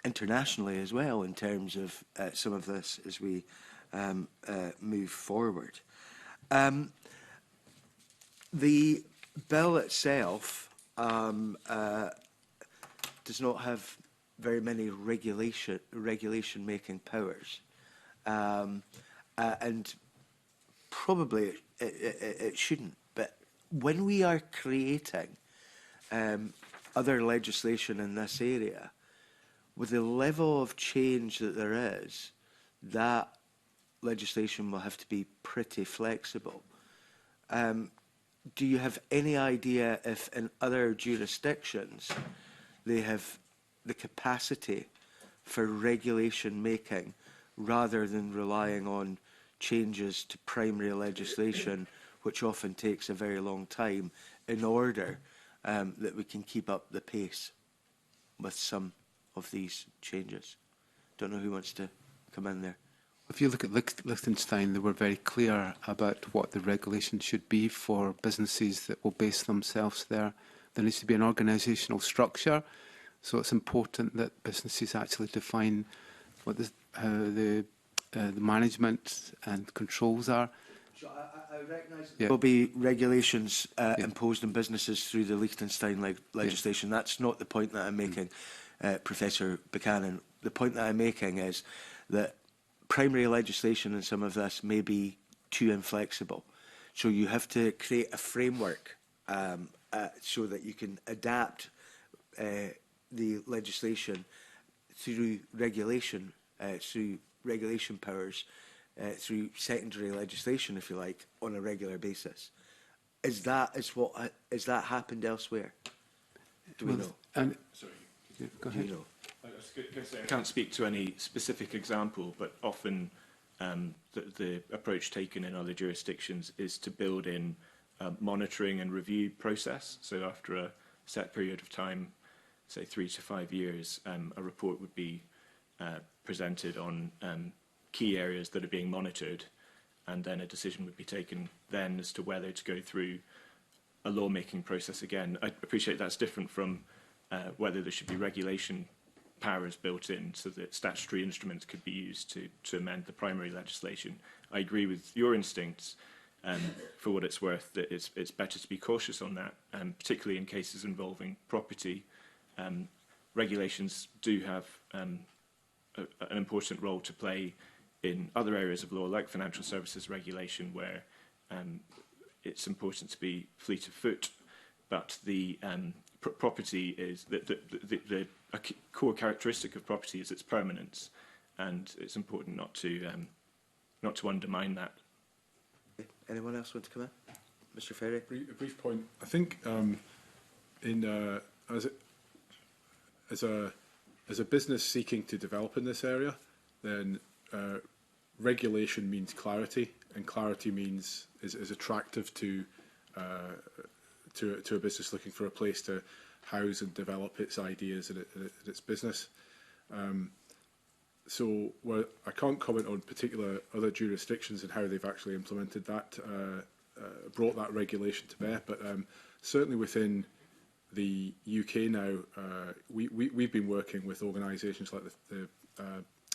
internationally as well, in terms of some of this as we move forward. The bill itself does not have very many regulation-making powers, and probably it shouldn't. But when we are creating other legislation in this area, with the level of change that there is, that legislation will have to be pretty flexible. Do you have any idea if in other jurisdictions they have the capacity for regulation making rather than relying on changes to primary legislation, which often takes a very long time, in order that we can keep up the pace with some of these changes? Don't know who wants to come in there. If you look at Liechtenstein, they were very clear about what the regulation should be for businesses that will base themselves there. There needs to be an organisational structure, so it's important that businesses actually define what the management and controls are. So I recognise there will be regulations imposed on businesses through the Liechtenstein legislation. That's not the point that I'm making, Professor Buchanan. The point that I'm making is that primary legislation in some of this may be too inflexible. So you have to create a framework so that you can adapt the legislation through regulation powers, through secondary legislation, if you like, on a regular basis. Is that happened elsewhere? Do we know? And, sorry, go ahead. Do you know? I can't speak to any specific example, but often the approach taken in other jurisdictions is to build in a monitoring and review process. So after a set period of time, say 3 to 5 years, a report would be presented on key areas that are being monitored, and then a decision would be taken then as to whether to go through a lawmaking process again. I appreciate that's different from whether there should be regulation powers built in so that statutory instruments could be used to amend the primary legislation. I agree with your instincts, for what it's worth, that it's better to be cautious on that, particularly in cases involving property. Regulations do have an important role to play in other areas of law, like financial services regulation, where it's important to be fleet of foot, but the property is a core characteristic of property is its permanence, and it's important not to undermine that. Anyone else want to come in? Mr. Ferry? A brief point. I think as a business seeking to develop in this area, then regulation means clarity, and clarity means is attractive to a business looking for a place to house and develop its ideas and its business. well, I can't comment on particular other jurisdictions and how they've actually implemented that, brought that regulation to bear, but certainly within the UK now, we've been working with organisations like the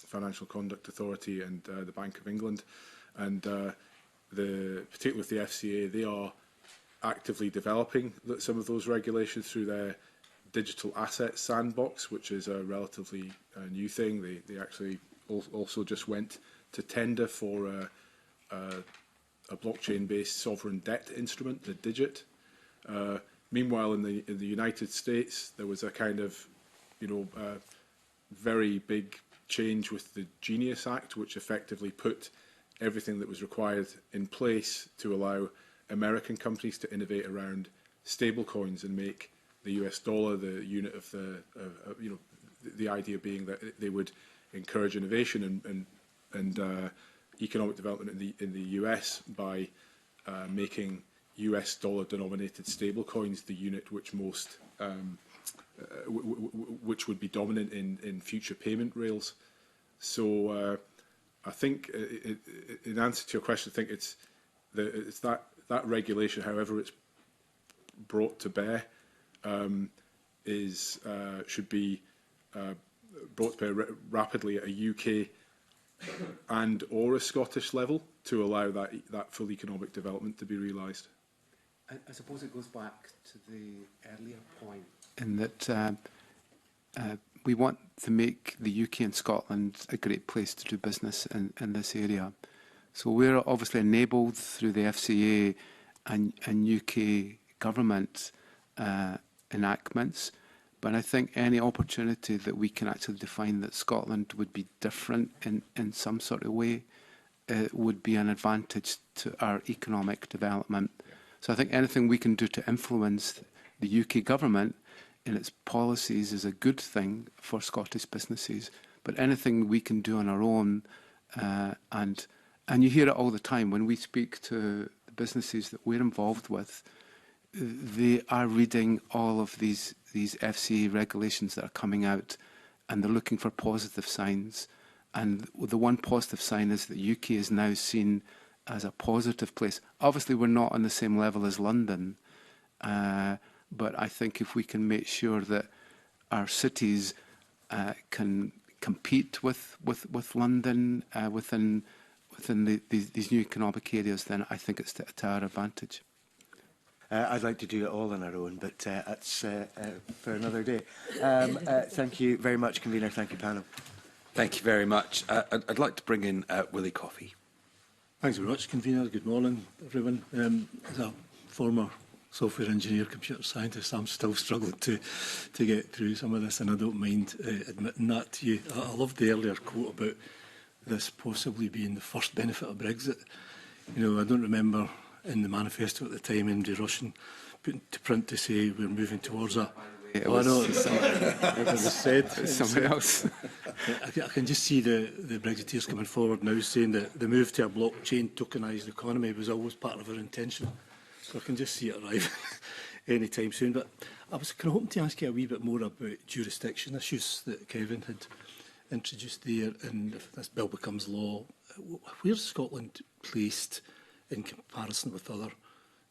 Financial Conduct Authority and the Bank of England, and particularly with the FCA, they are actively developing some of those regulations through their digital asset sandbox, which is a relatively new thing. They actually also just went to tender for a blockchain-based sovereign debt instrument, the Digit. Meanwhile, in the United States, there was a kind of, very big change with the Genius Act, which effectively put everything that was required in place to allow American companies to innovate around stablecoins and make the US dollar the unit of the idea being that they would encourage innovation and economic development in the US by making US dollar denominated stablecoins the unit which most which would be dominant in future payment rails. So I think, in answer to your question, I think it's that regulation, however it's brought to bear, should be brought to bear rapidly at a UK and or a Scottish level to allow that full economic development to be realised. I suppose it goes back to the earlier point in that we want to make the UK and Scotland a great place to do business in this area. So we're obviously enabled through the FCA and UK government enactments, but I think any opportunity that we can actually define that Scotland would be different in some sort of way would be an advantage to our economic development. Yeah. So I think anything we can do to influence the UK government in its policies is a good thing for Scottish businesses, but anything we can do on our own, and you hear it all the time when we speak to the businesses that we're involved with, they are reading all of these FCA regulations that are coming out, and they're looking for positive signs. And the one positive sign is that the UK is now seen as a positive place. Obviously, we're not on the same level as London, but I think if we can make sure that our cities can compete with London within these new economic areas, then I think it's to our advantage. I'd like to do it all on our own, but that's for another day. Thank you very much, Convener. Thank you, panel. Thank you very much. I'd like to bring in Willie Coffey. Thanks very much, Convener. Good morning, everyone. As a former software engineer, computer scientist, I'm still struggling to get through some of this, and I don't mind admitting that to you. I loved the earlier quote about this possibly being the first benefit of Brexit. I don't remember in the manifesto at the time MD Russian putting to print to say we're moving towards a... It was said. Someone else. I can just see the Brexiteers coming forward now saying that the move to a blockchain tokenised economy was always part of our intention. So I can just see it arrive any time soon. But I was kind of hoping to ask you a wee bit more about jurisdiction issues that Kevin had introduced there. And if this bill becomes law, where's Scotland placed in comparison with other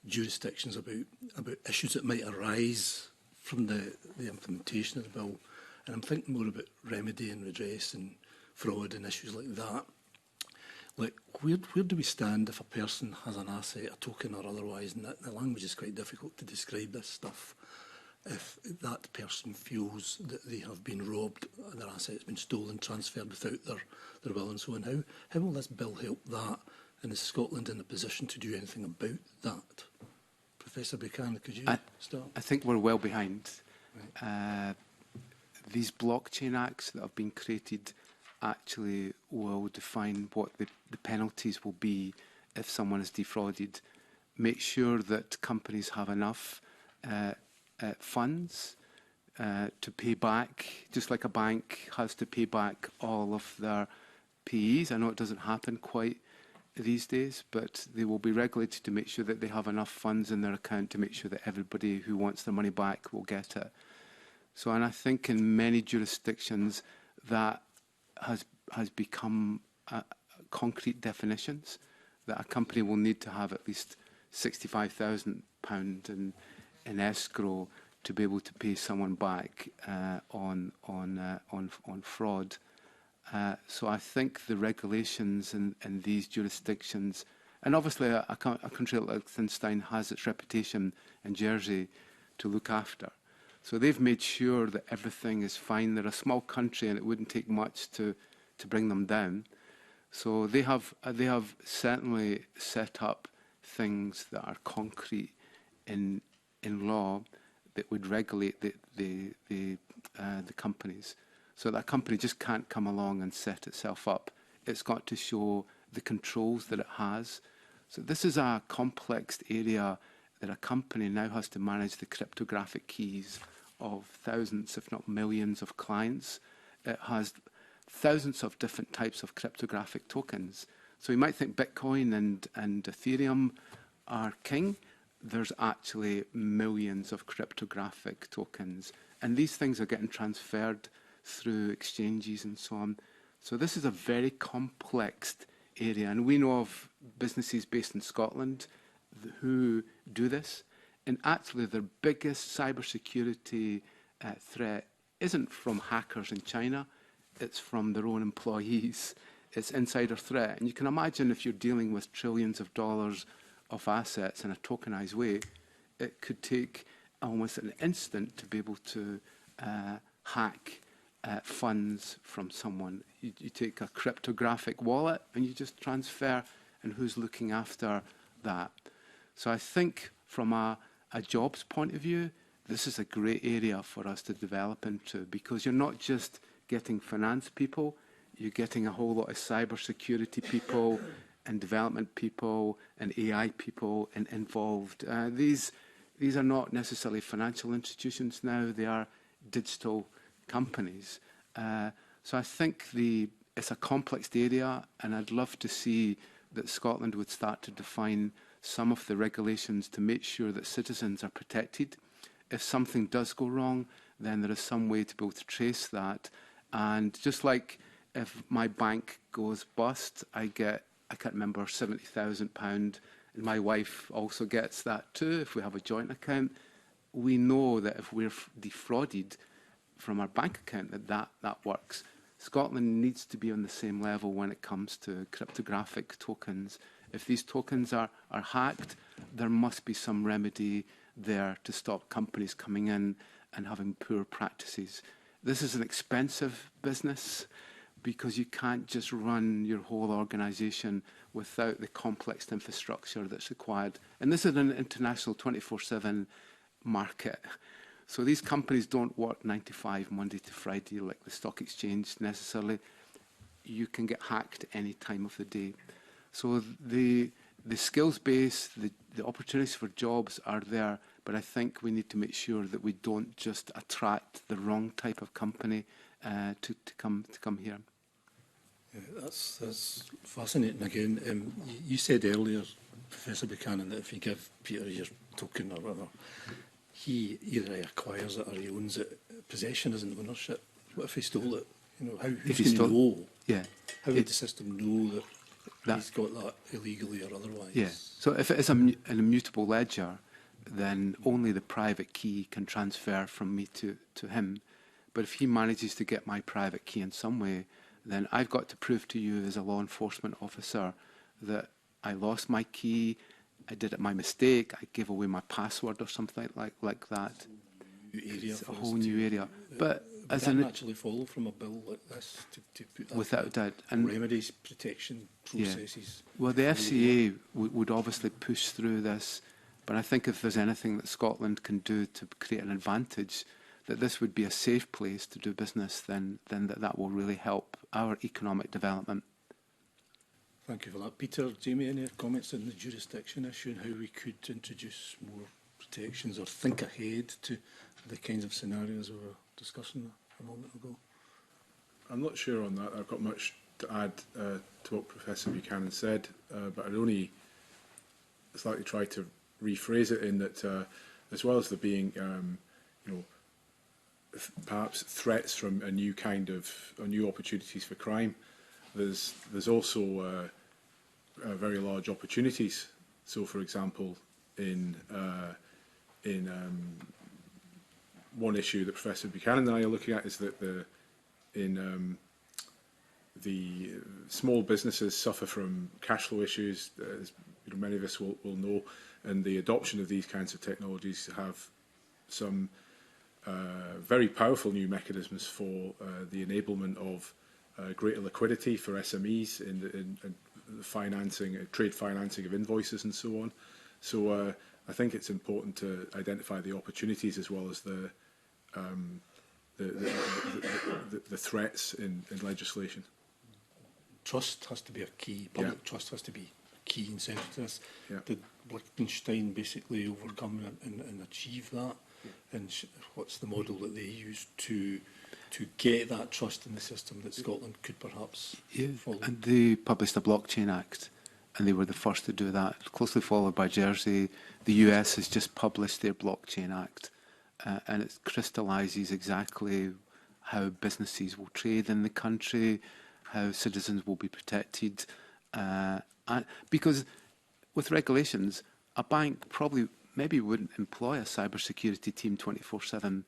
jurisdictions about issues that might arise from the implementation of the bill? And I'm thinking more about remedy and redress and fraud and issues like that. Like, where do we stand if a person has an asset, a token or otherwise, and the language is quite difficult to describe this stuff, if that person feels that they have been robbed, their asset's been stolen, transferred without their will and so on. How will this bill help that? And is Scotland in a position to do anything about that? Professor Buchanan, could you start? I think we're well behind. Right. These blockchain acts that have been created actually will define what the penalties will be if someone is defrauded. Make sure that companies have enough funds to pay back, just like a bank has to pay back all of their PEs. I know it doesn't happen quite these days, but they will be regulated to make sure that they have enough funds in their account to make sure that everybody who wants their money back will get it. So, and I think in many jurisdictions that has has become concrete definitions that a company will need to have at least £65,000 in escrow to be able to pay someone back on fraud. So I think the regulations in these jurisdictions, and obviously a country like Liechtenstein has its reputation in Jersey to look after. So they've made sure that everything is fine. They're a small country and it wouldn't take much to bring them down. So they have certainly set up things that are concrete in law that would regulate the companies. So that company just can't come along and set itself up. It's got to show the controls that it has. So this is a complex area that a company now has to manage the cryptographic keys of thousands, if not millions, of clients. It has thousands of different types of cryptographic tokens. So you might think Bitcoin and Ethereum are king. There's actually millions of cryptographic tokens. And these things are getting transferred through exchanges and so on. So this is a very complex area. And we know of businesses based in Scotland who do this. And actually their biggest cybersecurity threat isn't from hackers in China. It's from their own employees. It's insider threat. And you can imagine if you're dealing with trillions of dollars of assets in a tokenized way, it could take almost an instant to be able to hack funds from someone. You take a cryptographic wallet and you just transfer, and who's looking after that? So I think from a jobs point of view, this is a great area for us to develop into, because you're not just getting finance people, you're getting a whole lot of cybersecurity people and development people and AI people involved. These are not necessarily financial institutions now, they are digital companies. So I think it's a complex area, and I'd love to see that Scotland would start to define some of the regulations to make sure that citizens are protected. If something does go wrong, then there is some way to be able to trace that. And just like if my bank goes bust, I can't remember, £70,000, and my wife also gets that too if we have a joint account. We know that if we're defrauded from our bank account, that works. Scotland needs to be on the same level when it comes to cryptographic tokens. If these tokens are hacked, there must be some remedy there to stop companies coming in and having poor practices. This is an expensive business because you can't just run your whole organisation without the complex infrastructure that's required. And this is an international 24/7 market. So these companies don't work 9 to 5, Monday to Friday, like the stock exchange necessarily. You can get hacked any time of the day. So the skills base, the opportunities for jobs are there, but I think we need to make sure that we don't just attract the wrong type of company to come here. Yeah, that's fascinating again. You said earlier, Professor Buchanan, that if you give Peter your token or whatever, he either acquires it or he owns it. Possession isn't ownership. What if he stole it? You know, who's going to know? Yeah. How would the system know that he's got that illegally or otherwise? Yeah. So if it is an immutable ledger, then only the private key can transfer from me to him. But if he manages to get my private key in some way, then I've got to prove to you as a law enforcement officer that I lost my key, I did it by mistake, I gave away my password or something like that. It's a whole new area. But as that naturally follow from a bill like this to put that without doubt, and remedies, protection processes? Yeah. Well, the FCA would obviously push through this, but I think if there's anything that Scotland can do to create an advantage, that this would be a safe place to do business, then that will really help our economic development. Thank you for that. Peter, Jamie, any comments on the jurisdiction issue and how we could introduce more protections or think ahead to the kinds of scenarios we were discussing a moment ago? I'm not sure on that. I've got much to add to what Professor Buchanan said, but I'd only slightly try to rephrase it in that as well as there being perhaps threats from a new opportunities for crime, there's also very large opportunities. So, for example, in one issue that Professor Buchanan and I are looking at is that the small businesses suffer from cash flow issues, as many of us will know, and the adoption of these kinds of technologies have some very powerful new mechanisms for the enablement of greater liquidity for SMEs in financing, trade financing of invoices and so on. So I think it's important to identify the opportunities as well as the threats in legislation. Trust has to be a key. Public trust has to be key and central to this. Yeah. Did Liechtenstein basically overcome and achieve that? Yeah. And what's the model that they use to get that trust in the system that Scotland could perhaps follow? And they published a blockchain act, and they were the first to do that, closely followed by Jersey. The US has just published their blockchain act, and it crystallises exactly how businesses will trade in the country, how citizens will be protected. Because with regulations, a bank probably maybe wouldn't employ a cybersecurity team 24/7,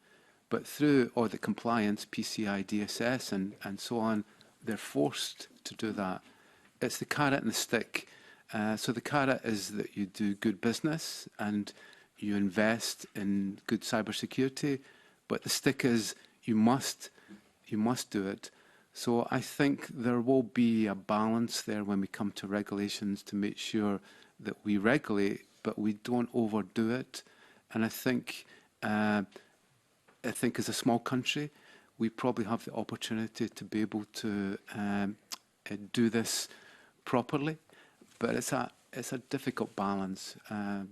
but through audit compliance, PCI DSS and so on, they're forced to do that. It's the carrot and the stick. So the carrot is that you do good business and you invest in good cybersecurity, but the stick is you must do it. So I think there will be a balance there when we come to regulations to make sure that we regulate, but we don't overdo it. And I think as a small country, we probably have the opportunity to be able to do this properly. But it's a difficult balance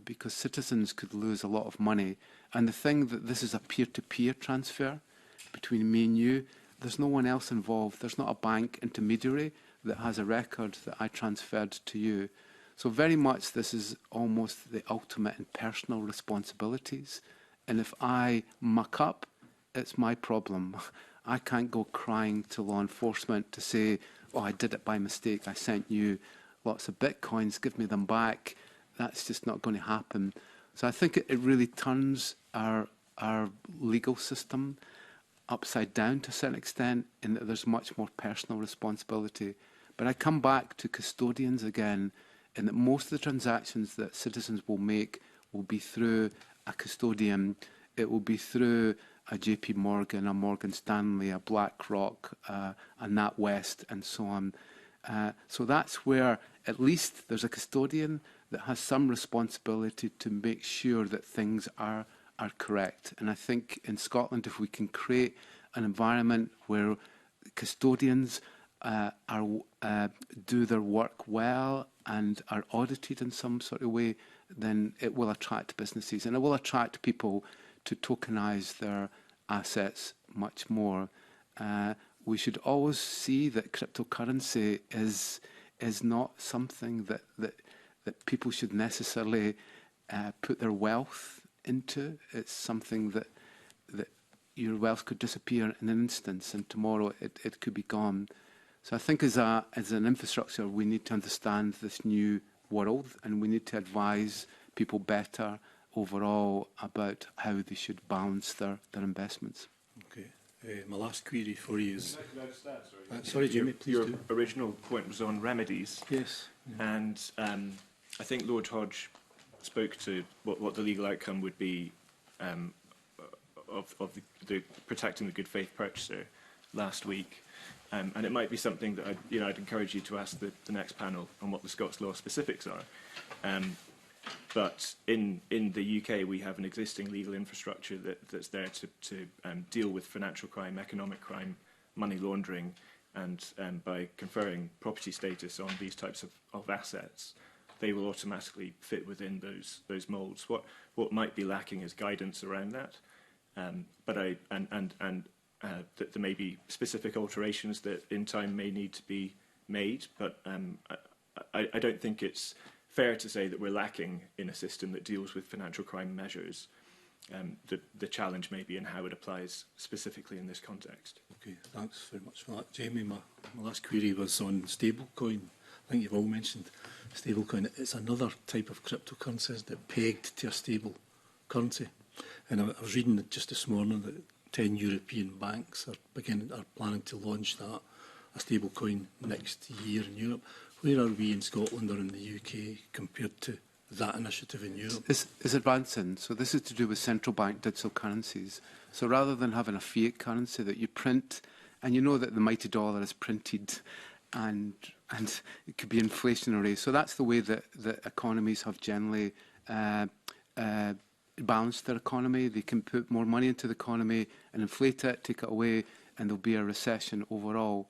because citizens could lose a lot of money. And the thing that this is a peer-to-peer transfer between me and you, there's no one else involved. There's not a bank intermediary that has a record that I transferred to you. So very much this is almost the ultimate in personal responsibilities. And if I muck up, it's my problem. I can't go crying to law enforcement to say, oh, I did it by mistake. I sent you lots of bitcoins, give me them back. That's just not going to happen. So I think it really turns our legal system upside down to a certain extent in that there's much more personal responsibility. But I come back to custodians again, in that most of the transactions that citizens will make will be through a custodian. It will be through a JP Morgan, a Morgan Stanley, a BlackRock, a NatWest, and so on. So that's where at least there's a custodian that has some responsibility to make sure that things are correct. And I think in Scotland, if we can create an environment where custodians do their work well and are audited in some sort of way, then it will attract businesses and it will attract people to tokenise their assets much more. We should always see that cryptocurrency is not something that people should necessarily put their wealth into. It's something that your wealth could disappear in an instance, and tomorrow it could be gone. So I think as an infrastructure, we need to understand this new world, and we need to advise people better overall about how they should balance their investments. Okay. My last query for you is... sorry, Jamie, please Your do. original point was on remedies. Yes. Yeah. And I think Lord Hodge spoke to what the legal outcome would be of the protecting the good faith purchaser last week. And it might be something that I'd encourage you to ask the next panel on what the Scots law specifics are. But in the UK, we have an existing legal infrastructure that's there to deal with financial crime, economic crime, money laundering, and by conferring property status on these types of assets, they will automatically fit within those moulds. What might be lacking is guidance around that, but that there may be specific alterations that in time may need to be made. But I don't think it's fair to say that we're lacking in a system that deals with financial crime measures. the challenge may be in how it applies specifically in this context. Okay, thanks very much for that. Jamie, my last query was on stablecoin. I think you've all mentioned stablecoin. It's another type of cryptocurrency, isn't it, pegged to a stable currency. And I was reading just this morning that 10 European banks are planning to launch that, a stablecoin, next year in Europe. Where are we in Scotland or in the UK compared to that initiative in Europe? Is advancing. So this is to do with central bank digital currencies. So rather than having a fiat currency that you print, and you know that the mighty dollar is printed and it could be inflationary. So that's the way that economies have generally balanced their economy. They can put more money into the economy and inflate it, take it away, and there'll be a recession overall.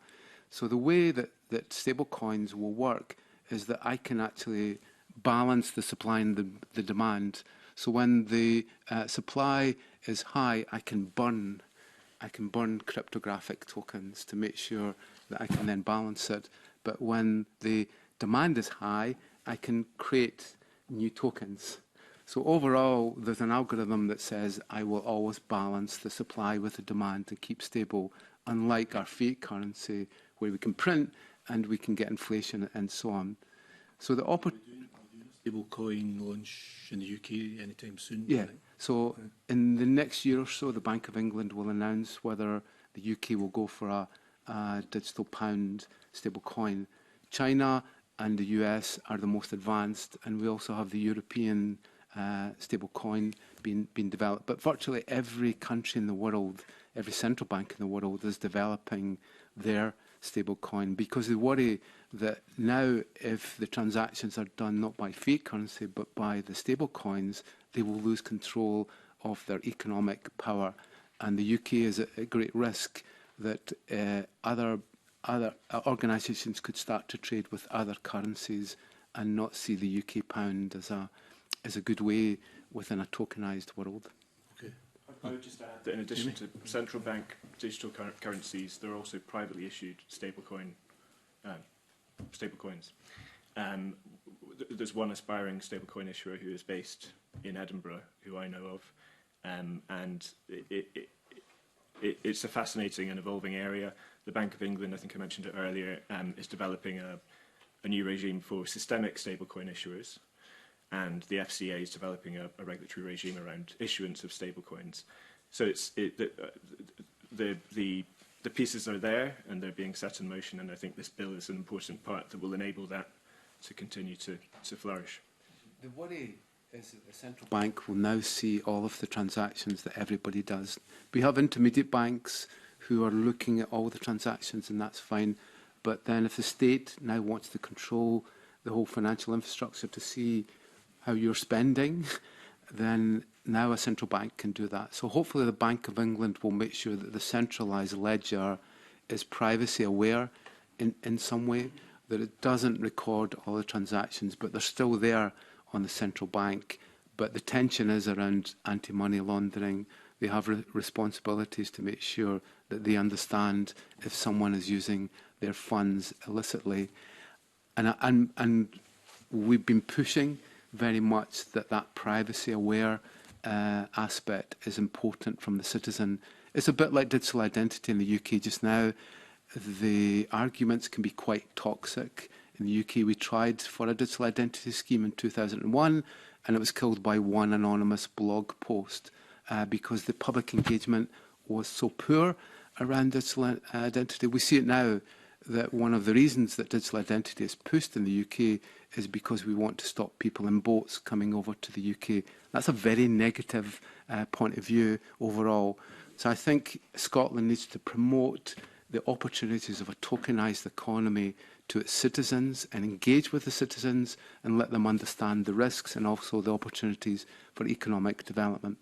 So the way that stable coins will work is that I can actually balance the supply and the demand. So when the supply is high, I can burn cryptographic tokens to make sure that I can then balance it. But when the demand is high, I can create new tokens. So overall, there's an algorithm that says I will always balance the supply with the demand and keep stable, unlike our fiat currency, where we can print and we can get inflation and so on. So the Stablecoin launch in the UK anytime soon? Yeah. So in the next year or so, the Bank of England will announce whether the UK will go for a digital pound stablecoin. China and the US are the most advanced, and we also have the European stablecoin being developed. But virtually every country in the world, every central bank in the world is developing their stablecoin, because they worry that now, if the transactions are done not by fiat currency but by the stablecoins, they will lose control of their economic power. And the UK is at great risk that other organisations could start to trade with other currencies and not see the UK pound as a good way within a tokenised world. Okay. I would just add that in addition to central bank digital currencies, there are also privately issued stablecoins. There's one aspiring stablecoin issuer who is based in Edinburgh, who I know of, and it's a fascinating and evolving area. The Bank of England, I think I mentioned it earlier, is developing a new regime for systemic stablecoin issuers, and the FCA is developing a regulatory regime around issuance of stablecoins. So the pieces are there and they're being set in motion, and I think this bill is an important part that will enable that to continue to flourish. The worry is that the central bank will now see all of the transactions that everybody does. We have intermediate banks who are looking at all the transactions, and that's fine. But then if the state now wants to control the whole financial infrastructure to see how you're spending, then now a central bank can do that. So hopefully the Bank of England will make sure that the centralised ledger is privacy aware in some way, that it doesn't record all the transactions, but they're still there on the central bank. But the tension is around anti-money laundering. They have responsibilities to make sure that they understand if someone is using their funds illicitly. And we've been pushing very much that privacy-aware aspect is important from the citizen. It's a bit like digital identity in the UK just now. The arguments can be quite toxic. In the UK, we tried for a digital identity scheme in 2001, and it was killed by one anonymous blog post because the public engagement was so poor around digital identity. We see it now that one of the reasons that digital identity is pushed in the UK is because we want to stop people in boats coming over to the UK. That's a very negative point of view overall. So I think Scotland needs to promote the opportunities of a tokenised economy to its citizens and engage with the citizens and let them understand the risks and also the opportunities for economic development.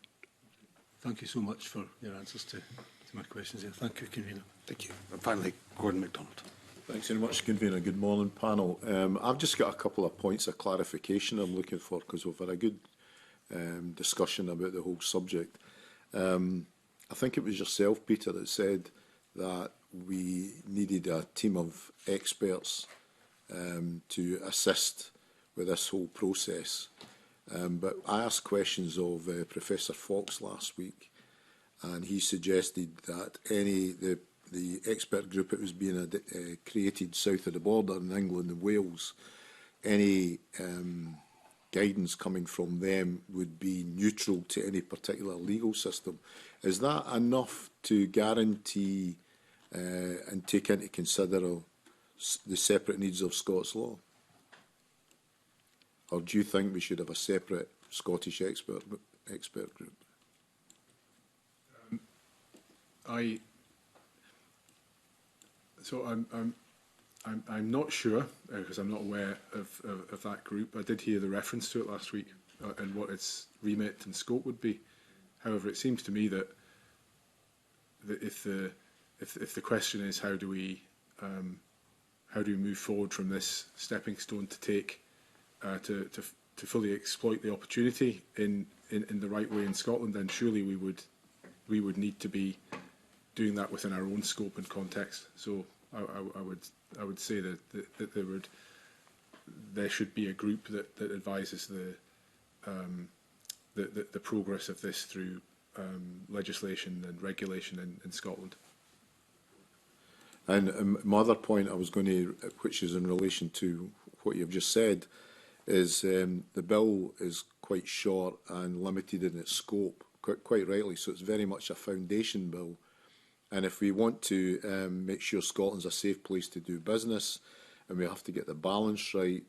Thank you so much for your answers to my questions here. Thank you, Convener. Thank you. And finally, Gordon MacDonald. Thanks very much, Convener. Good morning, panel. I've just got a couple of points of clarification I'm looking for, because we've had a good discussion about the whole subject. I think it was yourself, Peter, that said that we needed a team of experts to assist with this whole process. But I asked questions of Professor Fox last week, and he suggested that the expert group that was being created south of the border in England and Wales, any guidance coming from them would be neutral to any particular legal system. Is that enough to guarantee and take into consideration the separate needs of Scots law? Or do you think we should have a separate Scottish expert group? I'm not sure because I'm not aware of that group. I did hear the reference to it last week and what its remit and scope would be. However, it seems to me that if the question is how do we move forward from this stepping stone to take to fully exploit the opportunity in the right way in Scotland, then surely we would need to be doing that within our own scope and context. So I would say that there should be a group that advises the progress of this through legislation and regulation in Scotland. And my other point I was going to, which is in relation to what you've just said, is the bill is quite short and limited in its scope, quite rightly. So it's very much a foundation bill. And if we want to make sure Scotland's a safe place to do business, and we have to get the balance right,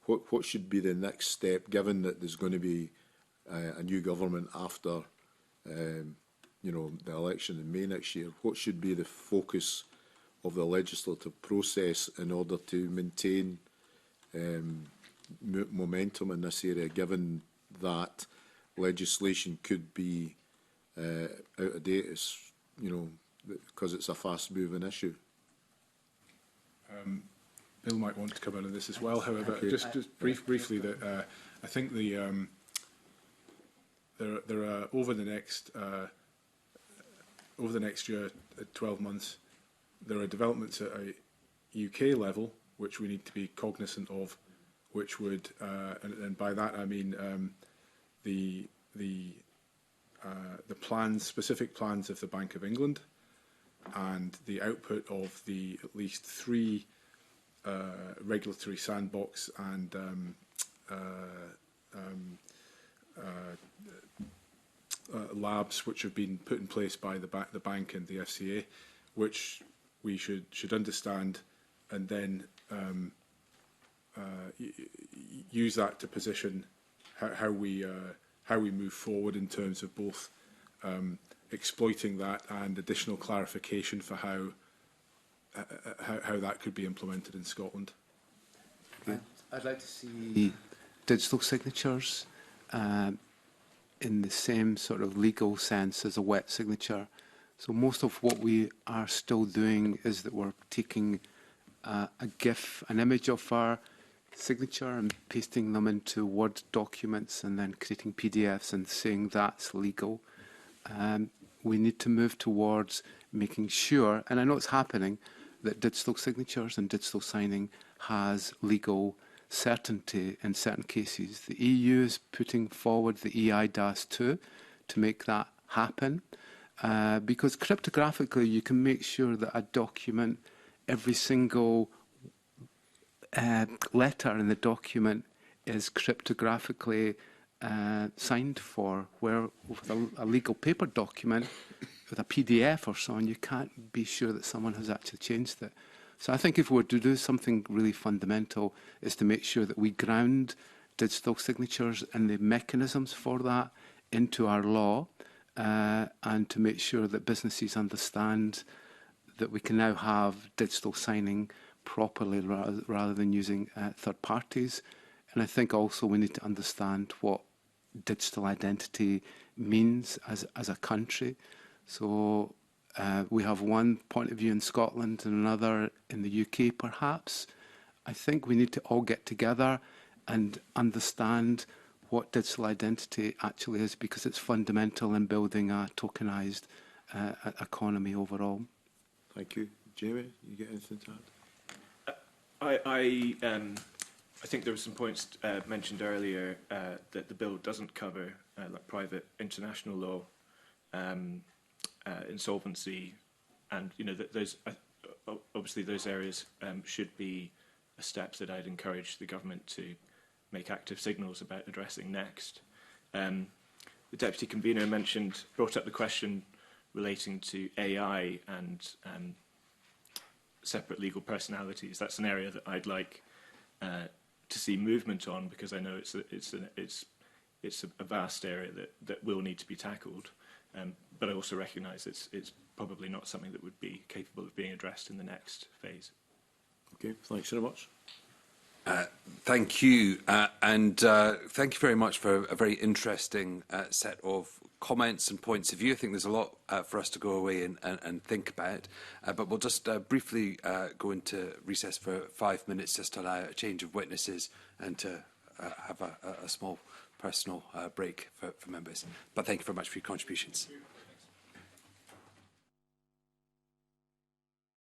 what should be the next step, given that there's going to be a new government after the election in May next year? What should be the focus of the legislative process in order to maintain momentum in this area, given that legislation could be out of date, because it's a fast-moving issue? Bill might want to come in on this as well. However, okay. just briefly, that I think there are over the next year, 12 months, there are developments at a UK level which we need to be cognizant of, which would, and by that I mean the plans, specific plans of the Bank of England, and the output of the at least 3 regulatory sandbox and labs which have been put in place by the bank and the FCA, which we should understand and then use that to position how we move forward in terms of both exploiting that and additional clarification for how that could be implemented in Scotland. I'd like to see digital signatures in the same sort of legal sense as a wet signature. So most of what we are still doing is that we're taking a GIF, an image of our signature, and pasting them into Word documents and then creating PDFs and saying that's legal. We need to move towards making sure, and I know it's happening, that digital signatures and digital signing has legal certainty in certain cases. The EU is putting forward the EIDAS2 to make that happen, because cryptographically you can make sure that a document, every single letter in the document is cryptographically signed for, where with a legal paper document, with a PDF or so on, you can't be sure that someone has actually changed it. So I think if we were to do something really fundamental, is to make sure that we ground digital signatures and the mechanisms for that into our law, and to make sure that businesses understand that we can now have digital signing properly rather than using third parties. And I think also we need to understand what digital identity means as a country. So we have one point of view in Scotland and another in the UK, perhaps. I think we need to all get together and understand what digital identity actually is, because it's fundamental in building a tokenised economy overall. Thank you. Jamie, you get anything to add? I think there were some points mentioned earlier that the bill doesn't cover, like private international law, insolvency, and those obviously those areas should be steps that I'd encourage the government to make active signals about addressing next. The Deputy Convener brought up the question relating to AI and separate legal personalities. That's an area that I'd like to see movement on, because I know it's a vast area that will need to be tackled. But I also recognise it's probably not something that would be capable of being addressed in the next phase. Okay, thanks very much. Thank you. And thank you very much for a very interesting set of comments and points of view. I think there's a lot for us to go away and think about. But we'll just briefly go into recess for 5 minutes just to allow a change of witnesses and to have a small personal break for members. But thank you very much for your contributions.